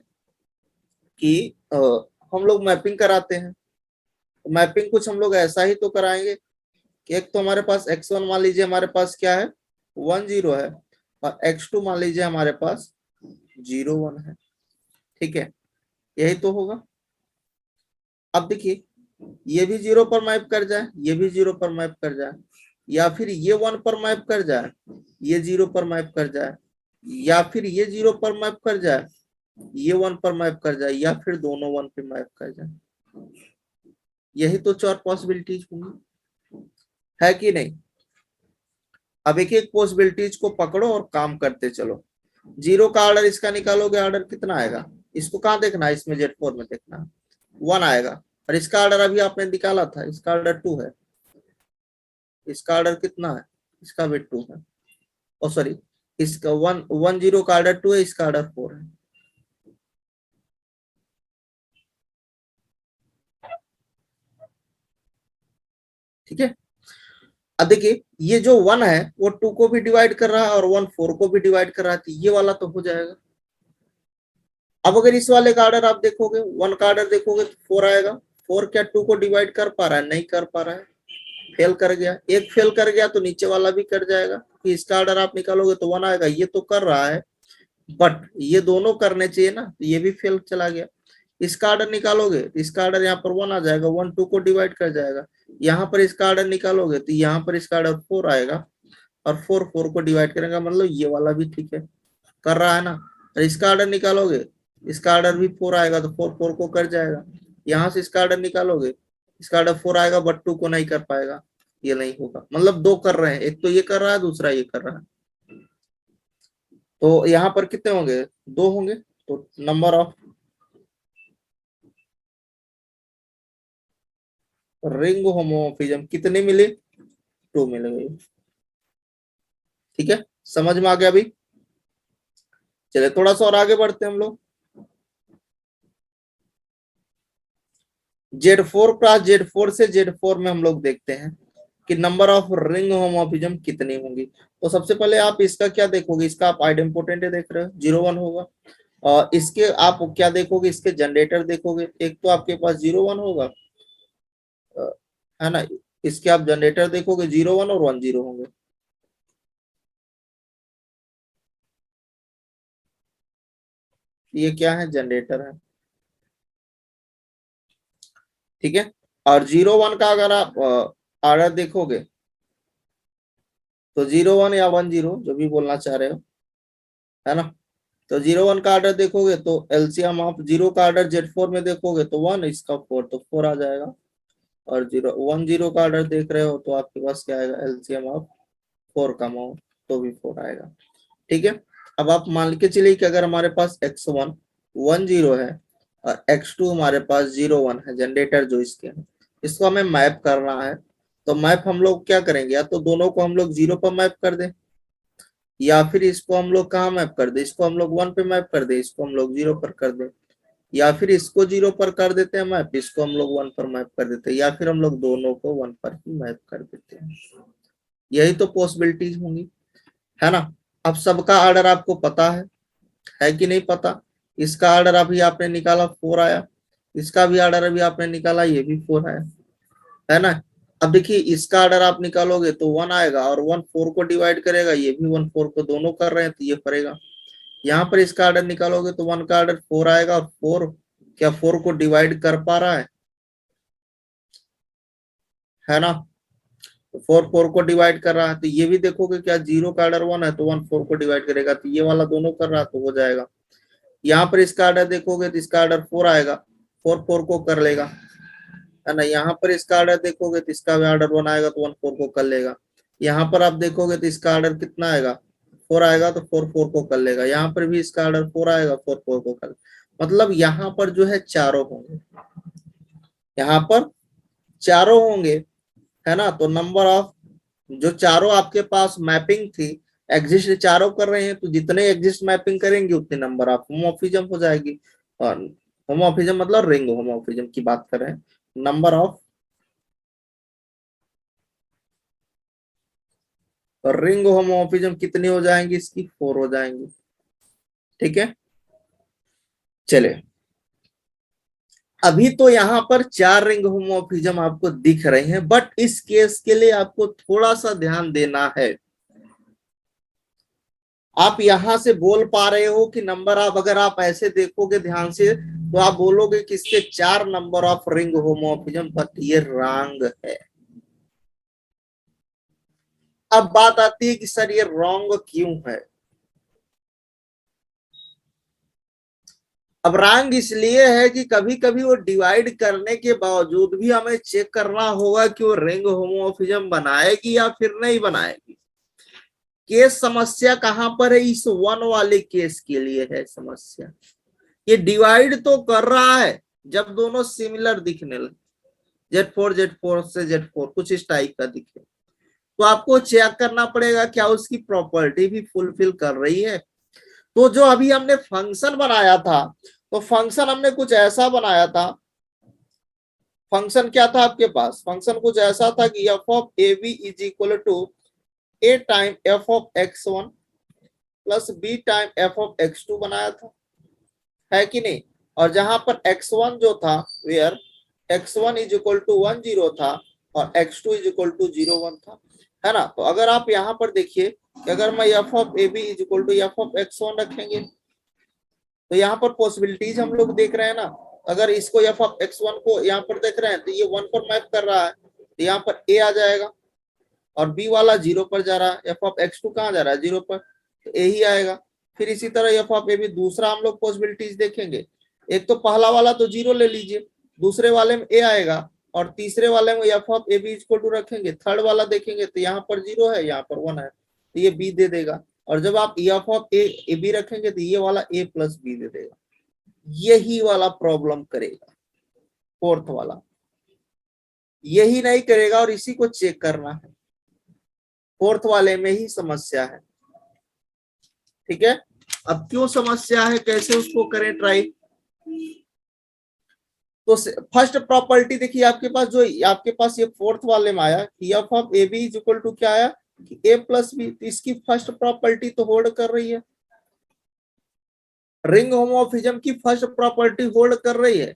[SPEAKER 1] कि हम लोग मैपिंग कराते हैं। मैपिंग कुछ हम लोग ऐसा ही तो कराएंगे कि एक तो हमारे पास x1 मान लीजिए हमारे पास क्या है? 1 0 है, और x2 मान लीजिए हमारे पास 0 1 है। ठीक है, यही तो होगा। अब देखिए ये भी 0 पर मैप कर जाए, ये भी 0 पर मैप कर जाए, या फिर ये 1 पर मैप कर जाए, ये 0 पर मैप कर जाए, या फिर ये 0 पर मैप कर जाए, ये 1 पर मैप कर जाए, या फिर दोनों 1 पे मैप कर जाए। यही तो 4 पॉसिबिलिटीज होंगी, है कि नहीं? अब एक एक पॉसिबिलिटीज को पकड़ो और काम करते चलो। 0 का ऑर्डर इसका निकालोगे, ऑर्डर कितना आएगा? इसको कहाँ देखना है? इसमें Z4 में देखना है, 1 आएगा। और इसका ऑर्डर अभी आपने निकाला था, इसका ऑर्डर 2 है, इसका ऑर्डर कितना है? इसका भी 2 है। ओ सॉरी, इसका 1 1 0 का ऑर्डर 2 है, इसका ऑर्डर 4 है। ठीक है, अब देखिए ये जो 1 है वो 2 को भी डिवाइड कर रहा है, और 1 4 को भी डिवाइड कर रहा है, तो ये वाला तो हो जाएगा। अब अगर इस वाले का ऑर्डर आप देखोगे, 1 का ऑर्डर देखोगे तो 4 आएगा। 4 क्या 2 को डिवाइड कर पा रहा है? नहीं कर पा रहा है, फेल कर गया। एक फेल कर गया तो नीचे वाला भी कर जाएगा, कि इसका ऑर्डर आप निकालोगे तो 1 आएगा। ये तो कर रहा है, बट ये दोनों करने चाहिए ना, तो ये भी फेल चला गया। इसका ऑर्डर निकालोगे तो इसका ऑर्डर यहाँ पर 1 आ जाएगा, 1 2 को डिवाइड कर जाएगा। यहाँ पर इसका ऑर्डर निकालोगे तो यहाँ पर इसका ऑर्डर 4 आएगा, और 4 4 को डिवाइड करेगा, मतलब ये वाला भी ठीक है, कर रहा है ना। और इसका ऑर्डर निकालोगे, इसका ऑर्डर भी 4 आएगा, तो 4 4 को कर जाएगा। यहाँ से इसका ऑर्डर निकालोगे, इसका ऑर्डर 4 आएगा, बट 2 को नहीं कर पाएगा, ये नहीं होगा। मतलब दो कर रहे हैं, एक तो ये कर रहा है, दूसरा ये कर रहा है। तो यहाँ पर कितने होंगे? 2 होंगे। तो नंबर ऑफ रिंग होमोमॉर्फिज्म कितने मिले? 2 मिल गए। ठीक है, समझ में आ गया अभी? चलिए थोड़ा सा और आगे बढ़ते हैं हम लोग। Z4 क्रॉस Z4 से Z4 में हम लोग देखते हैं कि नंबर ऑफ रिंग होमोमॉर्फिज्म कितनी होंगी। तो सबसे पहले आप इसका क्या देखोगे? इसका आप आइडेम्पोटेंट देख रहे हो, 0 1 होगा। और इसके आप क्या देखोगे? इसके जनरेटर देखोगे, एक तो आपके पास 0 1 होगा, है ना। इसके आप जनरेटर देखोगे, 0 1 और 1 0 होंगे। ये क्या है? जनरेटर है। ठीक है, और 0 1 का अगर आप ऑर्डर देखोगे तो 0 1 या 1 0 जो भी बोलना चाह रहे हो, है ना। तो 0 1 का ऑर्डर देखोगे तो एलसीएम ऑफ 0 का ऑर्डर Z4 में देखोगे तो 1, इसका 4 तो 4 आ जाएगा। और 0 1 0 का ऑर्डर देख रहे हो तो आपके पास क्या आएगा, एलसीएम ऑफ 4 का अमाउंट तो भी 4 आएगा। ठीक है। अब आप मान के चलिए कि अगर हमारे पास x1 1 0 है और x2 हमारे पास 0 1 है, जनरेटर जो इसके है, इसको हमें मैप करना है। तो मैप हम लोग क्या करेंगे, या तो दोनों को हम लोग 0 पर मैप कर दें, या फिर इसको हम लोग कहाँ मैप कर दे, इसको हम लोग 1 पे मैप कर दे, इसको हम लोग 0 पर कर दे, या फिर इसको 0 पर कर देते हैं मैप, इसको हम लोग 1 पर मैप कर देते हैं, या फिर हम लोग दोनों को 1 पर ही मैप कर देते हैं। यही तो पॉसिबिलिटीज होंगी, है ना। अब सबका ऑर्डर आपको पता है कि नहीं पता। इसका ऑर्डर अभी आपने निकाला 4 आया, इसका भी ऑर्डर अभी आपने निकाला, ये भी 4 आया, है ना। अब देखिए इसका ऑर्डर आप निकालोगे तो 1 आएगा, और 1 4 को डिवाइड करेगा, ये भी 1 4 को दोनों कर रहे हैं तो ये करेगा। यहाँ पर इसका ऑर्डर निकालोगे तो 1 का ऑर्डर 4 आएगा, और 4 क्या 4 को डिवाइड कर पा रहा है ना। तो 4 4 को डिवाइड कर रहा है, तो ये भी देखोगे क्या 0 का ऑर्डर 1 है तो 1 4 को डिवाइड करेगा, तो ये वाला दोनों कर रहा है तो हो जाएगा। यहाँ पर इसका ऑर्डर देखोगे तो इसका ऑर्डर 4 आएगा, 4 4 को कर लेगा, है ना। यहाँ पर इसका ऑर्डर देखोगे तो इसका भी ऑर्डर 1 आएगा तो 1 4 को कर लेगा। यहाँ पर आप देखोगे तो इसका ऑर्डर कितना आएगा, 4 आएगा तो 4 4 को कर लेगा। यहाँ पर भी इसका ऑर्डर 4 आएगा, 4 4 को कर, मतलब यहाँ पर जो है चारों होंगे, यहाँ पर चारों होंगे, है ना। तो नंबर ऑफ जो चारों आपके पास मैपिंग थी, एग्जिस्ट चारों कर रहे हैं, तो जितने एग्जिस्ट मैपिंग करेंगे उतने नंबर ऑफ होमोमॉर्फिज्म हो जाएगी। और होमोमॉर्फिज्म मतलब रिंग होमोमॉर्फिज्म की बात कर रहे हैं, नंबर ऑफ रिंग होमोमॉर्फिज्म कितनी हो जाएंगी, इसकी 4 हो जाएंगी। ठीक है, चले। अभी तो यहाँ पर 4 रिंग होमोमॉर्फिज्म आपको दिख रहे हैं, बट इस केस के लिए आपको थोड़ा सा ध्यान देना है। आप यहां से बोल पा रहे हो कि नंबर ऑफ, अगर आप ऐसे देखोगे ध्यान से तो आप बोलोगे कि इसके 4 number of ring homomorphism, but ये रॉन्ग है। अब बात आती है कि सर ये रॉन्ग क्यों है। अब रॉन्ग इसलिए है कि कभी कभी वो डिवाइड करने के बावजूद भी हमें चेक करना होगा कि वो रिंग होमोमॉर्फिज्म बनाएगी या फिर नहीं बनाएगी। केस समस्या कहां पर है, इस 1 वाले केस के लिए है समस्या। ये डिवाइड तो कर रहा है जब दोनों सिमिलर दिखने लगे, Z4 से Z4 कुछ इस टाइप का दिखे, तो आपको चेक करना पड़ेगा क्या उसकी प्रॉपर्टी भी फुलफिल कर रही है। तो जो अभी हमने फंक्शन बनाया था, तो फंक्शन हमने कुछ ऐसा बनाया था। फंक्शन क्या था आपके पास, फंक्शन कुछ ऐसा था कि f of a b is equal to a time f of x1 plus b time f of x2 बनाया था, है कि नहीं। और जहां पर x1 जो था, where x1 is equal to 1 0 था और x2 इज इक्वल टू 0 1 था, है ना। तो अगर आप यहाँ पर देखिए कि अगर मैं f of a b is equal to f of x1 रखेंगे, तो यहाँ पर पॉसिबिलिटीज हम लोग देख रहे हैं ना। अगर इसको f ऑफ x1 को यहाँ पर देख रहे हैं तो ये 1 पर मैप कर रहा है, तो यहाँ पर a आ जाएगा, और b वाला 0 पर जा रहा है, f ऑफ x2 कहाँ जा रहा है 0 पर, तो a ही आएगा। फिर इसी तरह f ऑफ a भी दूसरा हम लोग पॉसिबिलिटीज देखेंगे। एक तो पहला वाला तो 0 ले लीजिए, दूसरे वाले में a आएगा, और तीसरे वाले में f of a b equal to रखेंगे। थर्ड वाला देखेंगे तो यहाँ पर 0 है, यहाँ पर 1 है, तो ये b दे देगा। और जब आप f ऑफ a b रखेंगे तो ये वाला a प्लस b दे देगा। यही वाला प्रॉब्लम करेगा फोर्थ वाला, यही नहीं करेगा, और इसी को चेक करना है। फोर्थ वाले में ही समस्या है। ठीक है, अब क्यों समस्या है, कैसे उसको करें ट्राई। तो फर्स्ट प्रॉपर्टी देखिए आपके पास, जो आपके पास ये फोर्थ वाले में आया कि f of a b is equal to क्या आया कि a प्लस बी, तो इसकी फर्स्ट प्रॉपर्टी तो होल्ड कर रही है, रिंग होमोमॉर्फिज्म की फर्स्ट प्रॉपर्टी होल्ड कर रही है।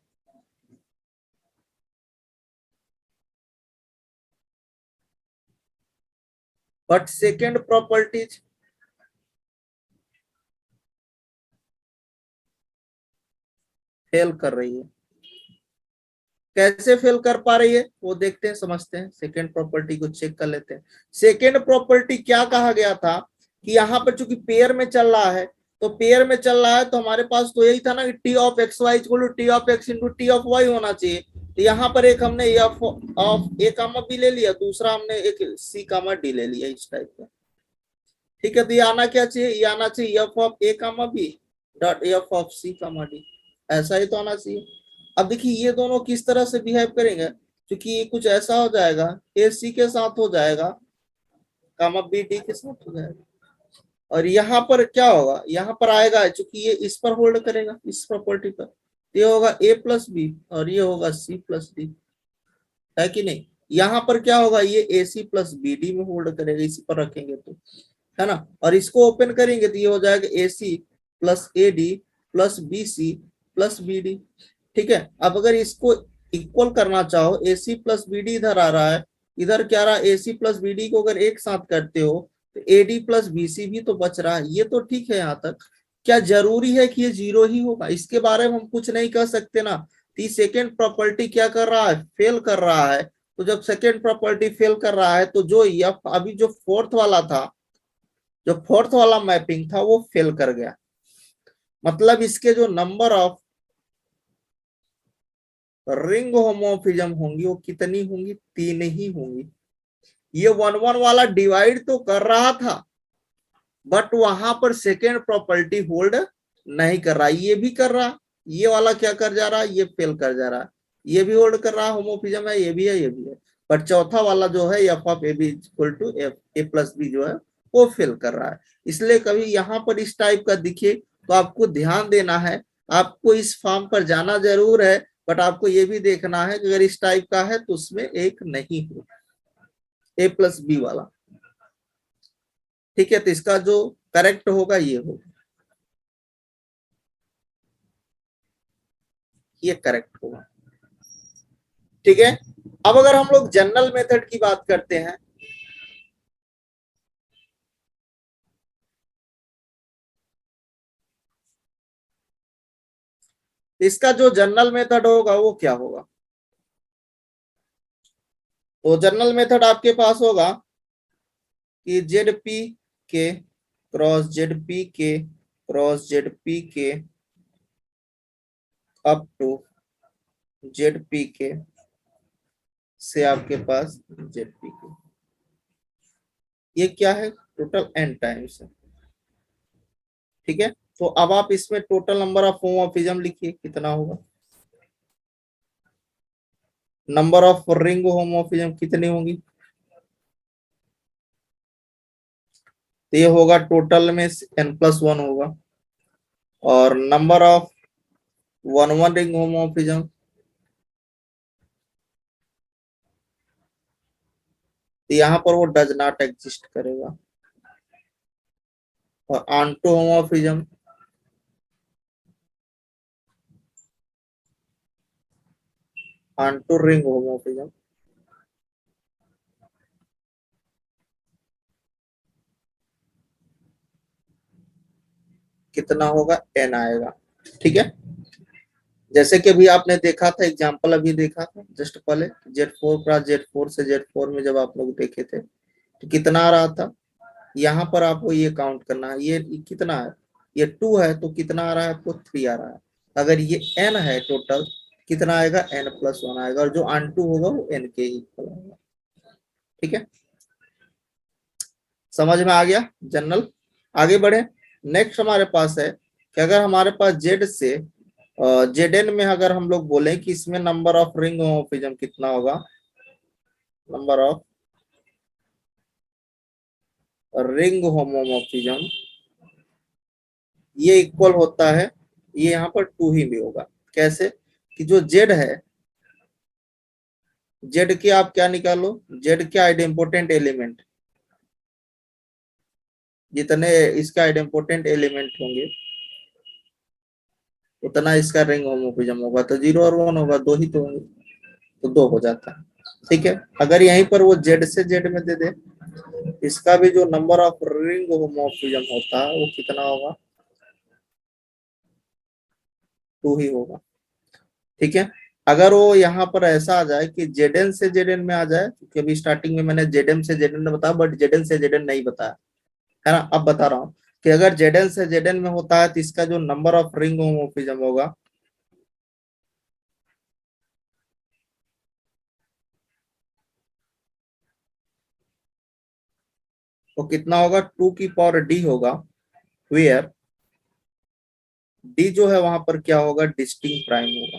[SPEAKER 1] बट सेकेंड प्रॉपर्टी फेल कर रही है। कैसे फेल कर पा रही है वो देखते हैं, समझते हैं, सेकेंड प्रॉपर्टी को चेक कर लेते हैं। सेकेंड प्रॉपर्टी क्या कहा गया था कि यहाँ पर चूंकि पेयर में चल रहा है, तो पेयर में चल रहा है तो हमारे पास तो यही था ना कि T of x y equal to T of x into T of y होना चाहिए। तो यहाँ पर एक हमने f of a comma b ले लिया, दूसरा हमने एक सी कामा डी ले लिया इस टाइप का। ठीक है, तो ये आना क्या चाहिए, ये आना चाहिए f of a comma b dot f of c comma d, ऐसा ही तो आना चाहिए। अब देखिए ये दोनों किस तरह से बिहेव करेंगे, क्योंकि ये कुछ ऐसा हो जाएगा, ए सी के साथ हो जाएगा, कामा बी डी के साथ हो जाएगा, और यहाँ पर क्या होगा, यहाँ पर आएगा चूंकि ये इस पर होल्ड करेगा इस प्रॉपर्टी पर, ये होगा ए प्लस बी और ये होगा सी प्लस डी, है कि नहीं। यहाँ पर क्या होगा, ये ए सी प्लस बी डी में होल्ड करेगा, इसी पर रखेंगे तो, है ना। और इसको ओपन करेंगे तो ये हो जाएगा A C plus A D plus B C plus B D. ठीक है, अब अगर इसको इक्वल करना चाहो, A C plus B D इधर आ रहा है, इधर क्या रहा, A C plus B D को अगर एक साथ करते हो तो A D plus B C भी तो बच रहा है, ये तो ठीक है यहाँ तक। क्या जरूरी है कि ये जीरो ही होगा, इसके बारे में हम कुछ नहीं कह सकते ना। तो सेकेंड प्रॉपर्टी क्या कर रहा है, फेल कर रहा है। तो जब सेकेंड प्रॉपर्टी फेल कर रहा है तो जो एफ अभी जो फोर्थ वाला था, जो फोर्थ वाला मैपिंग था वो फेल कर गया, मतलब इसके जो नंबर ऑफ रिंग होमोमॉर्फिज्म होंगी वो कितनी होंगी, 3 ही होंगी। ये 1 1 वाला डिवाइड तो कर रहा था बट वहां पर सेकेंड प्रॉपर्टी होल्ड नहीं कर रहा, ये भी कर रहा, ये वाला क्या कर जा रहा है, ये फेल कर जा रहा है, ये भी होल्ड कर रहा है, होमोमॉर्फिज्म है, ये भी है, ये भी है, पर चौथा वाला जो है f of a b equal to f a plus b जो है वो फेल कर रहा है। इसलिए कभी यहाँ पर इस टाइप का दिखे तो आपको ध्यान देना है, आपको इस फॉर्म पर जाना जरूर है, बट आपको ये भी देखना है कि अगर इस टाइप का है तो उसमें एक नहीं हो, ए प्लस बी वाला। ठीक है, तो इसका जो करेक्ट होगा ये होगा, ये करेक्ट होगा। ठीक है, अब अगर हम लोग जनरल मेथड की बात करते हैं, इसका जो जनरल मेथड होगा वो क्या होगा, तो जनरल मेथड आपके पास होगा कि जेड पी के क्रॉस जेड पी के क्रॉस जेड पी के अप टू जेड पी के से आपके पास जेड पी के, ये क्या है, टोटल n टाइम्स है। ठीक है, तो अब आप इसमें टोटल नंबर ऑफ होमोमॉर्फिज्म लिखिए कितना होगा, नंबर ऑफ रिंग होमोमॉर्फिज्म कितनी होंगी, तो ये होगा टोटल में n+1 होगा, और नंबर ऑफ 1 1 रिंग होमोमॉर्फिज्म, तो यहाँ पर वो डज नॉट एग्जिस्ट करेगा, और onto homomorphism, onto ring homomorphism, कितना होगा, n आएगा। ठीक है, जैसे कि अभी आपने देखा था एग्जांपल, अभी देखा था जस्ट पहले Z4 क्रॉस Z4 से Z4 में जब आप लोग देखे थे तो कितना आ रहा था, यहाँ पर आपको ये काउंट करना है, ये कितना है, ये 2 है तो कितना आ रहा है आपको, 3 आ रहा है। अगर ये n है टोटल कितना आएगा, n+1 आएगा, और जो ऑन टू होगा वो n के इक्वल होगा। ठीक है, समझ में आ गया जनरल। आगे बढ़े, नेक्स्ट हमारे पास है कि अगर हमारे पास Z से Zn में अगर हम लोग बोले कि इसमें नंबर ऑफ रिंग होमोमॉर्फिज्म कितना होगा, नंबर ऑफ रिंग होमोमॉर्फिज्म ये इक्वल होता है, ये यहाँ पर 2 ही में होगा। कैसे कि जो Z है, Z के आप क्या निकालो, Z के आइडेम्पोटेंट एलिमेंट, जितने इसका आइडेम्पोटेंट एलिमेंट होंगे उतना इसका रिंग होमोमॉर्फिज्म होगा, तो 0 और 1 होगा, 2 ही तो होंगे, तो 2 हो जाता है। ठीक है, अगर यहीं पर वो Z से Z में दे दे, इसका भी जो नंबर ऑफ रिंग होमोमॉर्फिज्म होता है वो कितना होगा, 2 ही होगा। ठीक है, अगर वो यहाँ पर ऐसा आ जाए कि Zn से Zn में आ जाए, क्योंकि अभी स्टार्टिंग में मैंने Zm से Zn बताया बट Zn से Zn नहीं बताया, है ना, अब बता रहा हूँ। कि अगर जेडन से जेडन में होता है तो इसका जो नंबर ऑफ रिंग होमोमोर्फिज्म होगा वो कितना होगा, 2 की पावर d होगा, वेयर d जो है वहां पर क्या होगा, डिस्टिंक्ट प्राइम होगा,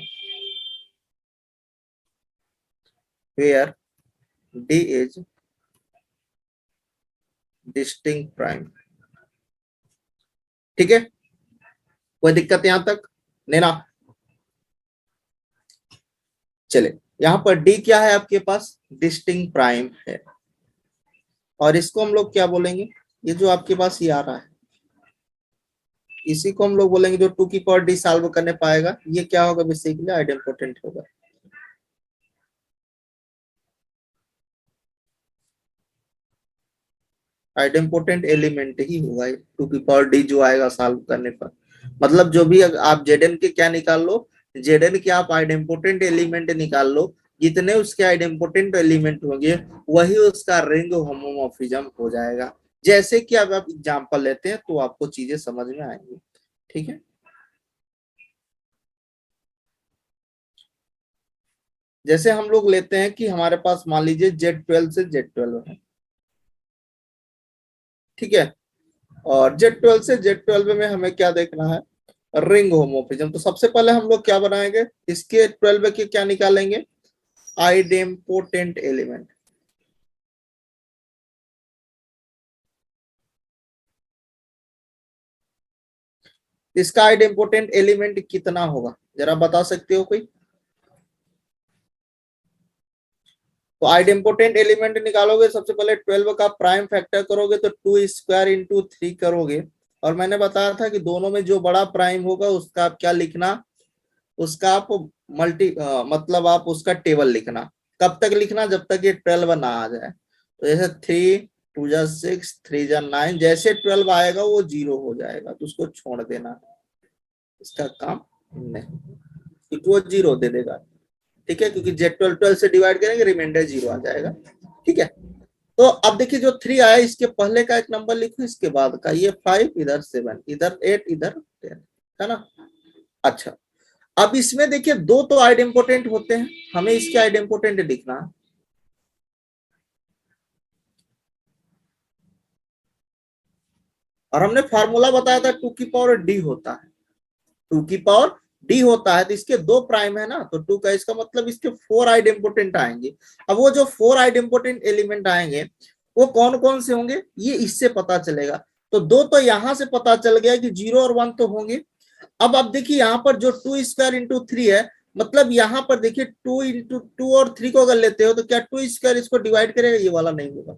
[SPEAKER 1] where d is distinct prime. ठीक है, कोई दिक्कत यहां तक नहीं ना? चले, यहां पर d क्या है आपके पास, डिस्टिंक्ट प्राइम है, और इसको हम लोग क्या बोलेंगे, ये जो आपके पास ये आ रहा है इसी को हम लोग बोलेंगे जो 2 की पावर d सॉल्व करने पाएगा, ये क्या होगा, बेसिकली आइडेम्पोटेंट होगा। आइडेम्पोटेंट एलिमेंट ही होगा 2 की पावर d जो आएगा सॉल्व करने पर। मतलब जो भी आप जेडन के क्या निकाल लो, जेडन के आप आइडेम्पोटेंट एलिमेंट निकाल लो, जितने उसके आइडेम्पोटेंट एलिमेंट होंगे वही उसका रिंग होमोमॉर्फिज्म हो जाएगा। जैसे कि अब आप एग्जांपल लेते हैं तो आपको चीजें समझ में आएंगी। ठीक है, जैसे हम लोग लेते हैं कि हमारे पास मान लीजिए Z12 से Z12 है, ठीक है, और Z12 से Z12 में हमें क्या देखना है, रिंग होमोमॉर्फिज्म। तो सबसे पहले हम लोग क्या बनाएंगे, इसके 12 के क्या निकालेंगे, आइडेम्पोटेंट एलिमेंट। इसका आइडेम्पोटेंट एलिमेंट कितना होगा, जरा बता सकते हो कोई? तो आइडेम्पोटेंट एलिमेंट निकालोगे, सबसे पहले 12 का प्राइम फैक्टर करोगे तो 2 स्क्वायर इंटू 3 करोगे, और मैंने बताया था कि दोनों में जो बड़ा प्राइम होगा उसका आप क्या लिखना, उसका आप मतलब आप उसका टेबल लिखना। कब तक लिखना, जब तक ये 12 ना आ जाए। तो जैसे 3 2 जा 6 3 जा 9, जैसे 12 आएगा वो 0 हो जाएगा तो उसको छोड़ देना, इसका काम नहीं, क्योंकि वो 0 दे देगा। ठीक है, क्योंकि Z12 से डिवाइड करेंगे रिमाइंडर 0 आ जाएगा। ठीक है, तो अब देखिए जो 3 आया इसके पहले का एक नंबर लिखो, इसके बाद का, ये 5 इधर 7 इधर 8 इधर 10, है ना? अच्छा, अब इसमें देखिए दो तो आइडेम्पोटेंट होते हैं, हमें इसके आइडेम्पोटेंट लिखना है। और हमने फार्मूला बताया था 2 की पावर d होता है, 2 की पावर d होता है, तो इसके 2 प्राइम है ना, तो 2 का इसका मतलब इसके 4 आइडेम्पोटेंट आएंगे। अब वो जो 4 आइडेम्पोटेंट एलिमेंट आएंगे वो कौन कौन से होंगे, ये इससे पता चलेगा। तो दो तो यहां से पता चल गया कि 0 और 1 तो होंगे। अब आप देखिए यहाँ पर जो 2 स्क्वायर इंटू 3 है, मतलब यहाँ पर देखिए 2 इंटू 2 और 3 को अगर लेते हो तो क्या 2 स्क्वायर इसको डिवाइड करेगा, ये वाला नहीं होगा।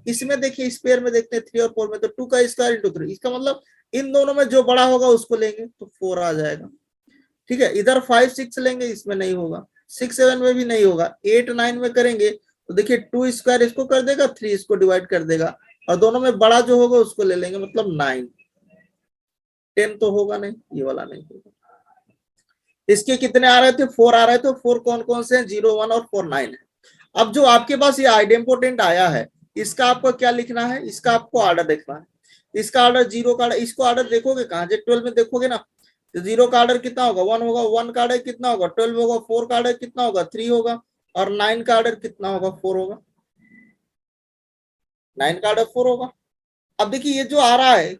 [SPEAKER 1] इसमें देखिए इस पेयर में देखते हैं 3 और 4 में, तो 2 का स्क्वायर इंटू 3, इसका मतलब इन दोनों में जो बड़ा होगा उसको लेंगे तो 4 आ जाएगा। ठीक है, इधर 5 6 लेंगे, इसमें नहीं होगा, 6 7 में भी नहीं होगा, 8 9 में करेंगे तो देखिए 2 स्क्वायर इसको कर देगा, 3 इसको डिवाइड कर देगा, और दोनों में बड़ा जो होगा उसको ले लेंगे, मतलब 9 10 तो होगा नहीं, ये वाला नहीं होगा। इसके कितने आ रहे थे, 4 आ रहे थे, 4 कौन कौन से हैं, 0 1 और 4 9 है। अब जो आपके पास ये आइडेम्पोटेंट आया है, इसका आपको क्या लिखना है, इसका आपको ऑर्डर देखना है। इसका ऑर्डर 0 का, इसको ऑर्डर देखोगे कहाँ, Z12 में देखोगे ना, तो 0 का ऑर्डर कितना होगा, 1 होगा, 1 का ऑर्डर कितना होगा, 12 होगा, 4 का ऑर्डर कितना होगा, 3 होगा, और 9 का ऑर्डर कितना होगा, 4 होगा, 9 का ऑर्डर 4 होगा। अब देखिए ये जो आ रहा है,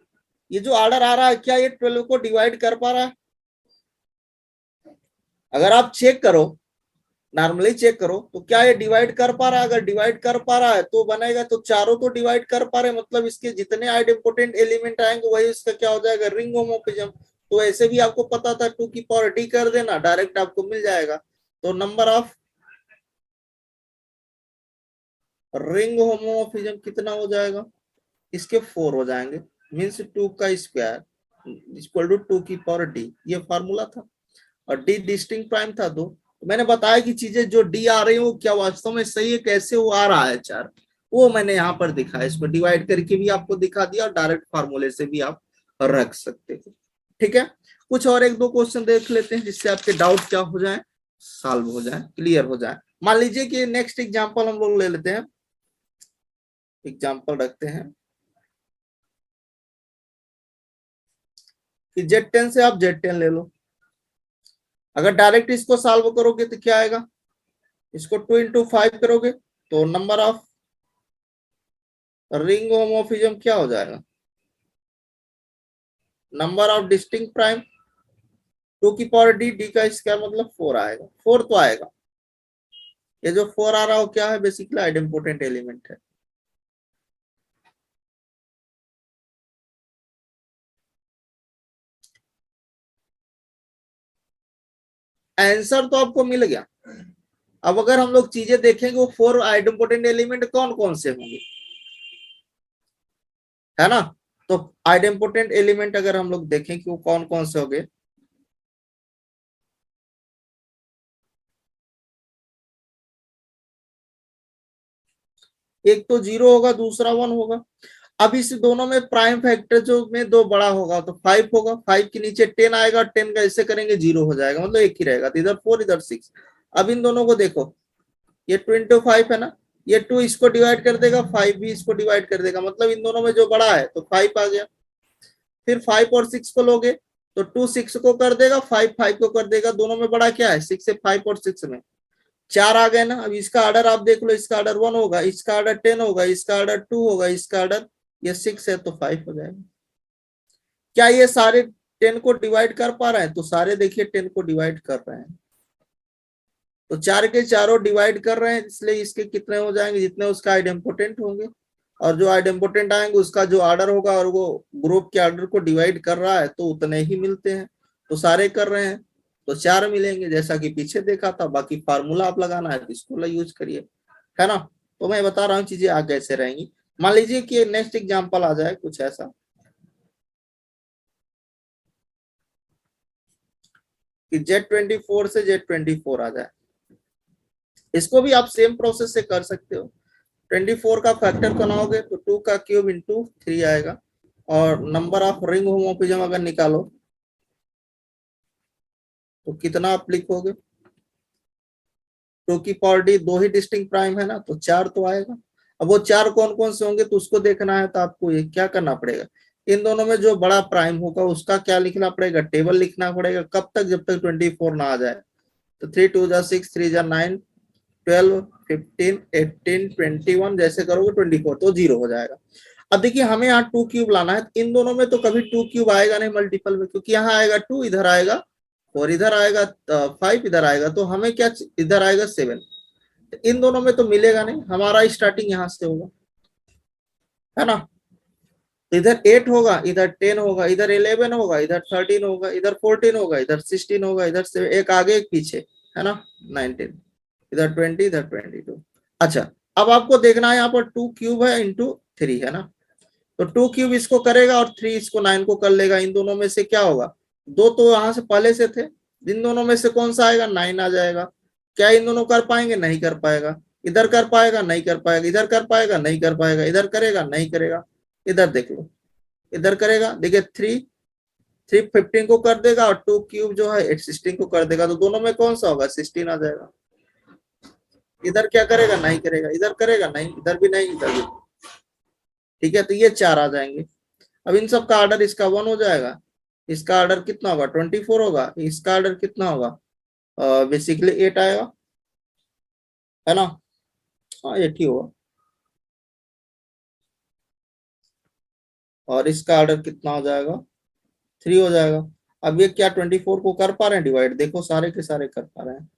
[SPEAKER 1] ये जो ऑर्डर आ रहा है, क्या ये 12 को डिवाइड कर पा रहा है? अगर आप चेक करो, नॉर्मली चेक करो तो क्या ये डिवाइड कर पा रहा है, अगर डिवाइड कर पा रहा है तो बनेगा, तो चारों तो डिवाइड कर पा रहे, मतलब इसके जितने आइडेम्पोटेंट एलिमेंट आएंगे वही इसका क्या हो जाएगा, रिंग होमोमॉर्फिज्म। तो ऐसे भी आपको पता था 2 की पावर d कर देना, डायरेक्ट आपको मिल जाएगा। तो नंबर ऑफ रिंग होमोमॉर्फिज्म कितना हो जाएगा, इसके 4 हो जाएंगे, मीन्स 2 का स्क्वायर इक्वल टू 2 की पावर d, ये फॉर्मूला था। और डी डिस्टिंक्ट प्राइम था दो। तो मैंने बताया कि चीजें जो डी आ रही है वो क्या वास्तव में सही है, कैसे वो आ रहा है चार, वो मैंने यहाँ पर दिखाया, इसको डिवाइड करके भी आपको दिखा दिया और डायरेक्ट फार्मूले से भी आप रख सकते हो। ठीक है, कुछ और एक दो क्वेश्चन देख लेते हैं जिससे आपके डाउट क्या हो जाए, सॉल्व हो जाए, क्लियर हो जाए। मान लीजिए कि नेक्स्ट एग्जाम्पल हम लोग ले लेते हैं, एग्जाम्पल रखते हैं कि Z10 से आप Z10 ले लो। अगर डायरेक्ट इसको सॉल्व करोगे तो क्या आएगा, इसको 2 into 5 करोगे तो नंबर ऑफ रिंग होमोमॉर्फिज्म क्या हो जाएगा, नंबर ऑफ डिस्टिंक्ट प्राइम 2 की पावर d का स्क्वायर मतलब 4 आएगा, 4 तो आएगा। ये जो 4 आ रहा हो क्या है, बेसिकली आइडेम्पोटेंट एलिमेंट है। आंसर तो आपको मिल गया। अब अगर हम लोग चीजें देखेंगे वो 4 आइडेम्पोटेंट एलिमेंट कौन कौन से होंगे, है ना। तो आइडेम्पोटेंट एलिमेंट अगर हम लोग देखें कि वो कौन कौन से होंगे, एक तो 0 होगा, दूसरा 1 होगा। अब इस दोनों में प्राइम फैक्टर जो में दो बड़ा होगा तो 5 होगा, 5 के नीचे 10 आएगा, 10 का ऐसे करेंगे 0 हो जाएगा, मतलब एक ही रहेगा, तो इधर 4 इधर 6। अब इन दोनों को देखो, ये 2 into 5 है ना, ये 2 इसको डिवाइड कर देगा, 5 भी इसको डिवाइड कर देगा, मतलब इन दोनों में जो बड़ा है तो 5 आ गया। फिर 5 और 6 को लोगे तो 2 6 को कर देगा, 5 5 को कर देगा, दोनों में बड़ा क्या है 6 है, 5 और 6 में 4 आ गए ना। अब इसका ऑर्डर आप देख लो, इसका ऑर्डर 1 होगा, इसका ऑर्डर 10 होगा, इसका ऑर्डर 2 होगा, इसका ऑर्डर ये 6 है तो 5 हो जाएगा। क्या ये सारे 10 को डिवाइड कर पा रहे हैं, तो सारे देखिए 10 को डिवाइड कर रहे हैं, तो 4 के चारों डिवाइड कर रहे हैं, इसलिए इसके कितने हो जाएंगे, जितने उसका आइडेम्पोटेंट होंगे, और जो आइडेम्पोटेंट आएंगे उसका जो ऑर्डर होगा और वो ग्रुप के ऑर्डर को डिवाइड कर रहा है तो उतने ही मिलते हैं, तो सारे कर रहे हैं तो 4 मिलेंगे, जैसा कि पीछे देखा था। बाकी फार्मूला आप लगाना है तो इसको यूज करिए, है ना। तो मैं बता रहा हूँ चीजें आगे कैसे रहेंगी। मान लीजिए कि नेक्स्ट एग्जाम्पल आ जाए कुछ ऐसा कि Z24 से Z24 आ जाए, इसको भी आप सेम प्रोसेस से कर सकते हो। 24 का फैक्टर बनाओगे तो 2 का क्यूब इंटू 3 आएगा, और नंबर ऑफ रिंग होमोमॉर्फिज्म अगर निकालो तो कितना आप लिखोगे, 2 की पावर d, दो ही डिस्टिंक्ट प्राइम है ना, तो 4 तो आएगा। अब वो 4 कौन कौन से होंगे तो उसको देखना है, तो आपको ये क्या करना पड़ेगा, इन दोनों में जो बड़ा प्राइम होगा उसका क्या लिखना पड़ेगा, टेबल लिखना पड़ेगा। कब तक, जब तक 24 ना आ जाए। तो 3 2 जा 6, 3 जा 9, 12 15 18 21, जैसे करोगे 24 तो 0 हो जाएगा। अब देखिए हमें यहाँ 2 क्यूब लाना है, इन दोनों में तो कभी 2 क्यूब आएगा नहीं मल्टीपल में, क्योंकि यहाँ आएगा 2, इधर आएगा और इधर आएगा 5, इधर आएगा, तो हमें क्या, इधर आएगा 7। इन दोनों में तो मिलेगा नहीं, हमारा स्टार्टिंग यहाँ से होगा, है ना। इधर 8 होगा, इधर 10 होगा, इधर 11 होगा, इधर 13 होगा, इधर 14 होगा, इधर 16 होगा, इधर 7, एक आगे एक पीछे, है ना, 19, इधर 20, इधर 22। अच्छा, अब आपको देखना है यहाँ पर 2 क्यूब है इंटू 3, है ना, तो 2 क्यूब इसको करेगा और 3 इसको 9 को कर लेगा। इन दोनों में से क्या होगा, दो तो यहाँ से पहले से थे, इन दोनों में से कौन सा आएगा, 9 आ जाएगा। क्या इन दोनों कर पाएंगे, नहीं कर पाएगा। इधर कर पाएगा, नहीं कर पाएगा। इधर कर पाएगा, नहीं कर पाएगा। इधर करेगा, नहीं करेगा। इधर देख लो, इधर करेगा, देखिए 3 15 को कर देगा और 2 क्यूब जो है 16 को कर देगा, तो दोनों में कौन सा होगा, 16 आ जाएगा। इधर क्या करेगा, नहीं करेगा। इधर करेगा, नहीं, इधर भी नहीं, इधर भी। ठीक है, तो ये 4 आ जाएंगे। अब इन सब का ऑर्डर इसका 1 हो जाएगा, इसका ऑर्डर कितना होगा 24 होगा, इसका ऑर्डर कितना होगा, बेसिकली 8 आएगा, है ना। हाँ 8 ही होगा, और इसका ऑर्डर कितना हो जाएगा, 3 हो जाएगा। अब ये क्या 24 को कर पा रहे हैं डिवाइड, देखो सारे के सारे कर पा रहे हैं,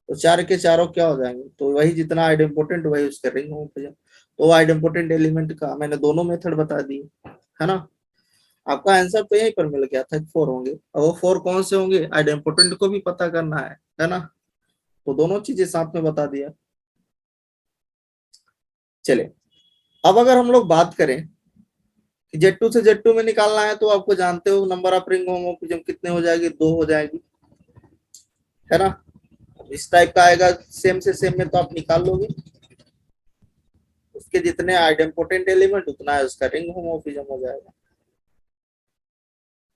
[SPEAKER 1] तो 4 के चारों क्या हो जाएंगे, तो वही जितना आइडेम्पोटेंट वही उसके रिंग होमोफिज्म। तो आइडेम्पोटेंट एलिमेंट का मैंने दोनों मेथड बता दी, है ना। आपका आंसर तो यहीं पर मिल गया था, 4 होंगे, और वो 4 कौन से होंगे, आइडेम्पोटेंट को भी पता करना है ना। तो दोनों चीजें साथ में बता दिया। चले, अब अगर हम लोग बात करें कि Z2 से Z2 में निकालना है, तो आपको जानते हो नंबर ऑफ रिंग होमोमॉर्फिज्म कितने हो जाएगी, 2 हो जाएगी, है ना। इस टाइप का आएगा, सेम से सेम में तो आप निकाल लोगे, उसके जितने आइडेम्पोटेंट एलिमेंट उतना है उसका रिंग होमोमॉर्फिज्म हो जाएगा।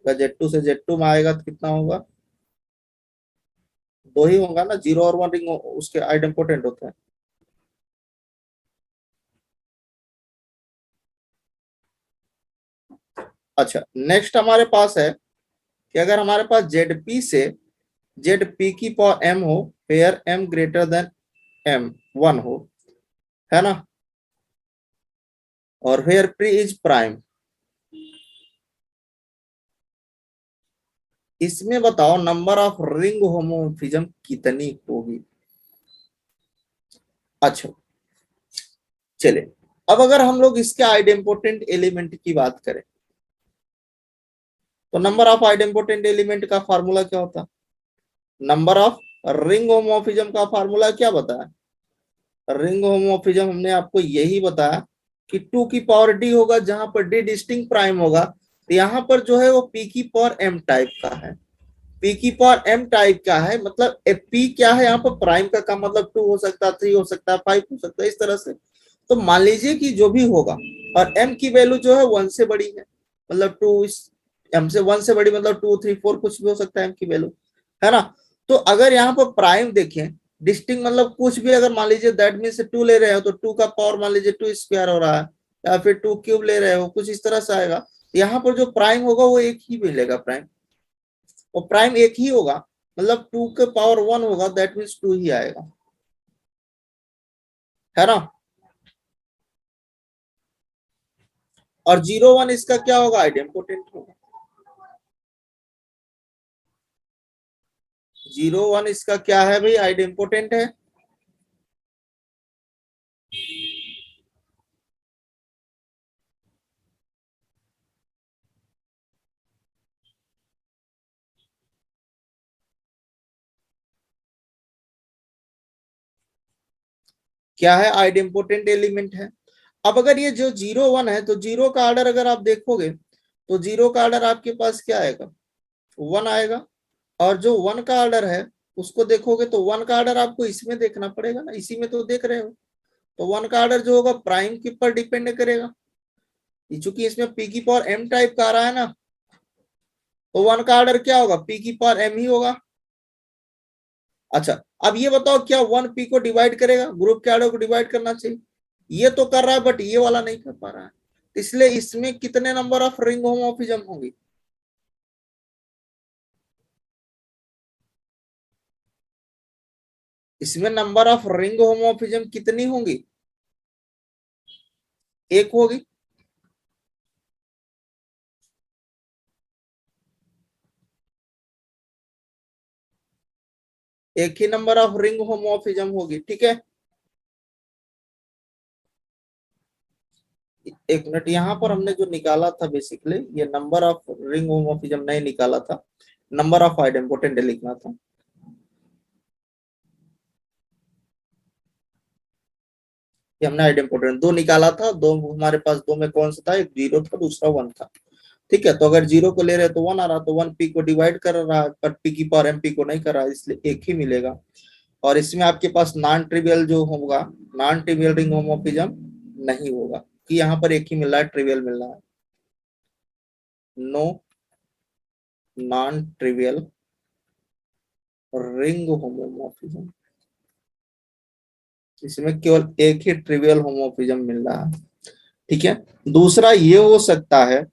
[SPEAKER 1] अगर Z2 से Z2 में आएगा तो कितना होगा, 2 ही होगा ना, 0 और 1 रिंग उसके आइडेम्पोटेंट होते हैं। अच्छा, नेक्स्ट हमारे पास है कि अगर हमारे पास जेड से जेड पी की पावर एम हो, where m greater than m one हो, है ना, और वेयर पी इज प्राइम, इसमें बताओ नंबर ऑफ रिंग होमोमोर्फिज्म कितनी होगी। अच्छा, चले, अब अगर हम लोग इसके आइडेम्पोटेंट एलिमेंट की बात करें तो नंबर ऑफ आइडेम्पोटेंट एलिमेंट का फार्मूला क्या होता है? नंबर ऑफ रिंग होमोमोर्फिज्म का फार्मूला क्या बताया? रिंग होमोमोर्फिज्म हमने आपको यही बताया कि टू की पावर डी होगा, जहां पर डी डिस्टिंक्ट प्राइम होगा, तो यहाँ पर जो है वो पी की पावर एम टाइप का है, पी की पावर एम टाइप का है, मतलब पी क्या है यहाँ पर प्राइम का मतलब टू हो सकता है, थ्री हो सकता है, फाइव हो सकता है, इस तरह से। तो मान लीजिए कि जो भी होगा, और एम की वैल्यू जो है वन से बड़ी है, मतलब टू इस एम से वन से बड़ी, मतलब टू थ्री फोर कुछ भी हो सकता है एम की वैल्यू, है ना। तो अगर यहाँ पर प्राइम देखें, डिस्टिंग मतलब कुछ भी, अगर मान लीजिए दैट मीन टू ले रहे हो तो टू का पावर मान लीजिए टू स्क्वायर हो रहा है, या फिर टू क्यूब ले रहे हो, कुछ इस तरह से आएगा। यहाँ पर जो प्राइम होगा वो एक ही मिलेगा प्राइम, और प्राइम एक ही होगा, मतलब टू के पावर वन होगा, दैट मीन्स टू ही आएगा, है ना। और जीरो वन इसका क्या होगा? आइडेम्पोटेंट होगा। जीरो वन इसका क्या है भाई? आइडेम्पोटेंट है। क्या है? आइडेम्पोटेंट एलिमेंट है। अब अगर ये जो जीरो वन है, तो जीरो का ऑर्डर अगर आप देखोगे तो जीरो का ऑर्डर आपके पास क्या आएगा? वन आएगा। और जो वन का ऑर्डर है उसको देखोगे तो वन का ऑर्डर आपको इसमें देखना पड़ेगा ना, इसी में तो देख रहे हो। तो वन का ऑर्डर जो होगा प्राइम के ऊपर डिपेंड करेगा, चूंकि इसमें पी की पावर एम टाइप का आ रहा है ना, तो वन का ऑर्डर क्या होगा? पी की पावर एम ही होगा। अच्छा, अब ये बताओ क्या वन पी को डिवाइड करेगा? ग्रुप के ऑर्डर को डिवाइड करना चाहिए, ये तो कर रहा है बट ये वाला नहीं कर पा रहा है, इसलिए इसमें कितने नंबर ऑफ रिंग होमोमोर्फिज्म होंगी? इसमें नंबर ऑफ रिंग होमोमोर्फिज्म कितनी होंगी? एक होगी। एक ही नंबर ऑफ रिंग होमोमोर्फिज्म होगी, ठीक है। एक मिनट, यहाँ पर हमने जो निकाला था बेसिकली, ये नंबर ऑफ रिंग होमोमोर्फिज्म नहीं निकाला था, नंबर ऑफ आइडेम्पोटेंट लिखना था। ये हमने आइडेम्पोटेंट दो निकाला था, दो हमारे पास, दो में कौन सा था? एक जीरो था, दूसरा वन था, ठीक है। तो अगर जीरो को ले रहे हैं तो वन आ रहा, तो वन पी को डिवाइड कर रहा है, पर पी की पावर एम पी को नहीं कर रहा है, इसलिए एक ही मिलेगा। और इसमें आपके पास नॉन ट्रिवियल जो होगा, नॉन ट्रिवियल रिंग होमोमोर्फिज्म नहीं होगा, कि यहाँ पर एक ही मिल रहा है, ट्रिवियल मिल रहा है। No non trivial ring homomorphism, इसमें केवल एक ही ट्रिवियल होमोमोर्फिज्म मिल रहा है, ठीक है। दूसरा ये हो सकता है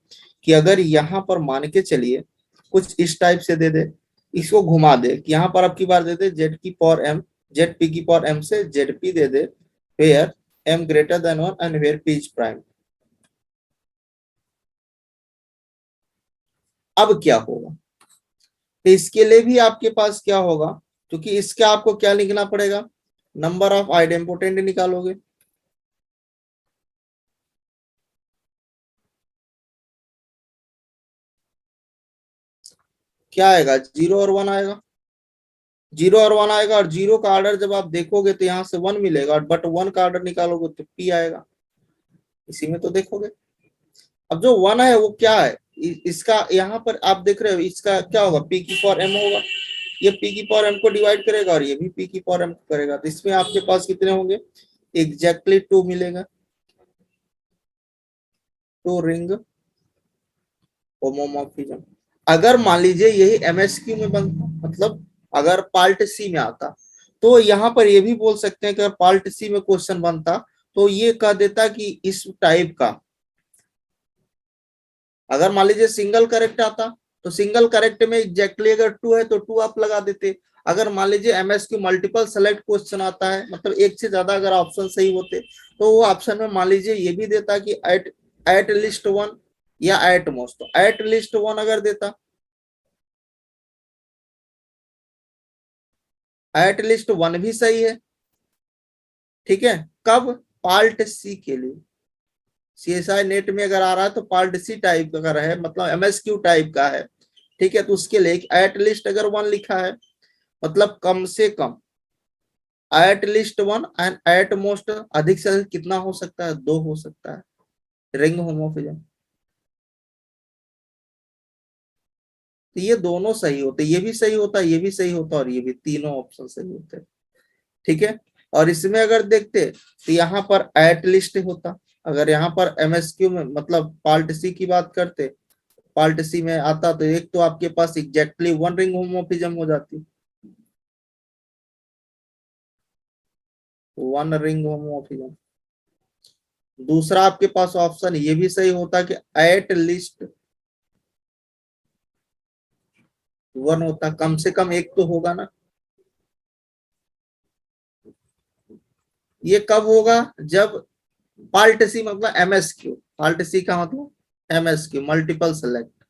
[SPEAKER 1] कि अगर यहाँ पर मान के चलिए कुछ इस टाइप से दे दे, इसको घुमा दे कि यहाँ पर अब की बार दे दे जेड की पावर एम, जेड पी की पावर एम से जेड पी दे दे, where m greater than one and where p is prime. अब क्या होगा? तो इसके लिए भी आपके पास क्या होगा, क्योंकि इसका आपको क्या लिखना पड़ेगा? नंबर ऑफ आइडेम्पोटेंट निकालोगे, क्या आएगा? जीरो और वन आएगा, जीरो और वन आएगा, और जीरो का ऑर्डर जब आप देखोगे तो यहाँ से वन मिलेगा, बट वन का ऑर्डर निकालोगे तो पी आएगा, इसी में तो देखोगे। अब जो वन है वो क्या है? इसका यहाँ पर आप देख रहे हो, इसका क्या होगा? पी की पावर एम होगा, ये पी की पावर एम को डिवाइड करेगा, और ये भी पी की पावर एम को करेगा, तो इसमें आपके पास कितने होंगे? एग्जैक्टली टू मिलेगा, टू रिंग होमोमॉर्फिज्म। अगर मान लीजिए यही एमएसक्यू में बनता, मतलब अगर पार्ट सी में आता, तो यहाँ पर ये भी बोल सकते हैं कि अगर पार्ट सी में क्वेश्चन बनता तो ये कह देता कि इस टाइप का अगर मान लीजिए सिंगल करेक्ट आता तो सिंगल करेक्ट में एग्जैक्टली अगर 2 है तो 2 आप लगा देते। अगर मान लीजिए एमएसक्यू मल्टीपल सेलेक्ट क्वेश्चन आता है, मतलब एक से ज्यादा अगर ऑप्शन सही होते तो वो ऑप्शन में मान लीजिए ये भी देता कि एट लिस्ट 1 या एट मोस्ट। तो एट लिस्ट 1 अगर देता, एट लिस्ट 1 भी सही है, ठीक है। कब? पार्ट सी के लिए। सीएसआई नेट में अगर आ रहा है तो पार्ट सी टाइप का अगर है, मतलब एमएसक्यू टाइप का है, ठीक है, तो उसके लिए एट लिस्ट अगर 1 लिखा है मतलब कम से कम, at least 1 and at most अधिक से अधिक कितना हो सकता है? 2 हो सकता है, रिंग होमोफिजम। तो ये दोनों सही होते, ये भी सही होता, ये भी सही होता और ये भी, तीनों ऑप्शन सही होते, ठीक है। और इसमें अगर देखते तो यहाँ पर एट लिस्ट होता, अगर यहाँ पर एमएसक्यू में मतलब पार्ट सी की बात करते, पार्ट सी में आता तो एक तो आपके पास एग्जैक्टली 1 रिंग होमोफिजम हो जाती, 1 रिंग होमोफिजम। दूसरा आपके पास ऑप्शन ये भी सही होता कि एट लिस्ट 1 होता, कम से कम एक तो होगा ना। ये कब होगा? जब पार्ट सी मतलब एमएसक्यू, पार्ट सी का मतलब एमएसक्यू मल्टीपल सेलेक्ट।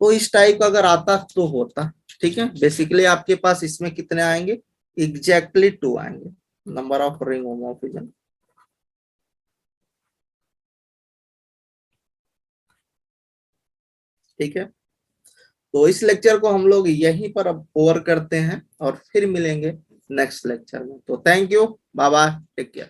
[SPEAKER 1] तो इस टाइप का अगर आता तो होता, ठीक है। बेसिकली आपके पास इसमें कितने आएंगे? एग्जैक्टली 2 आएंगे, नंबर ऑफ रिंग होमोफिजम, ठीक है। तो इस लेक्चर को हम लोग यहीं पर अब ओवर करते हैं और फिर मिलेंगे नेक्स्ट लेक्चर में। तो thank you, bye bye, take care.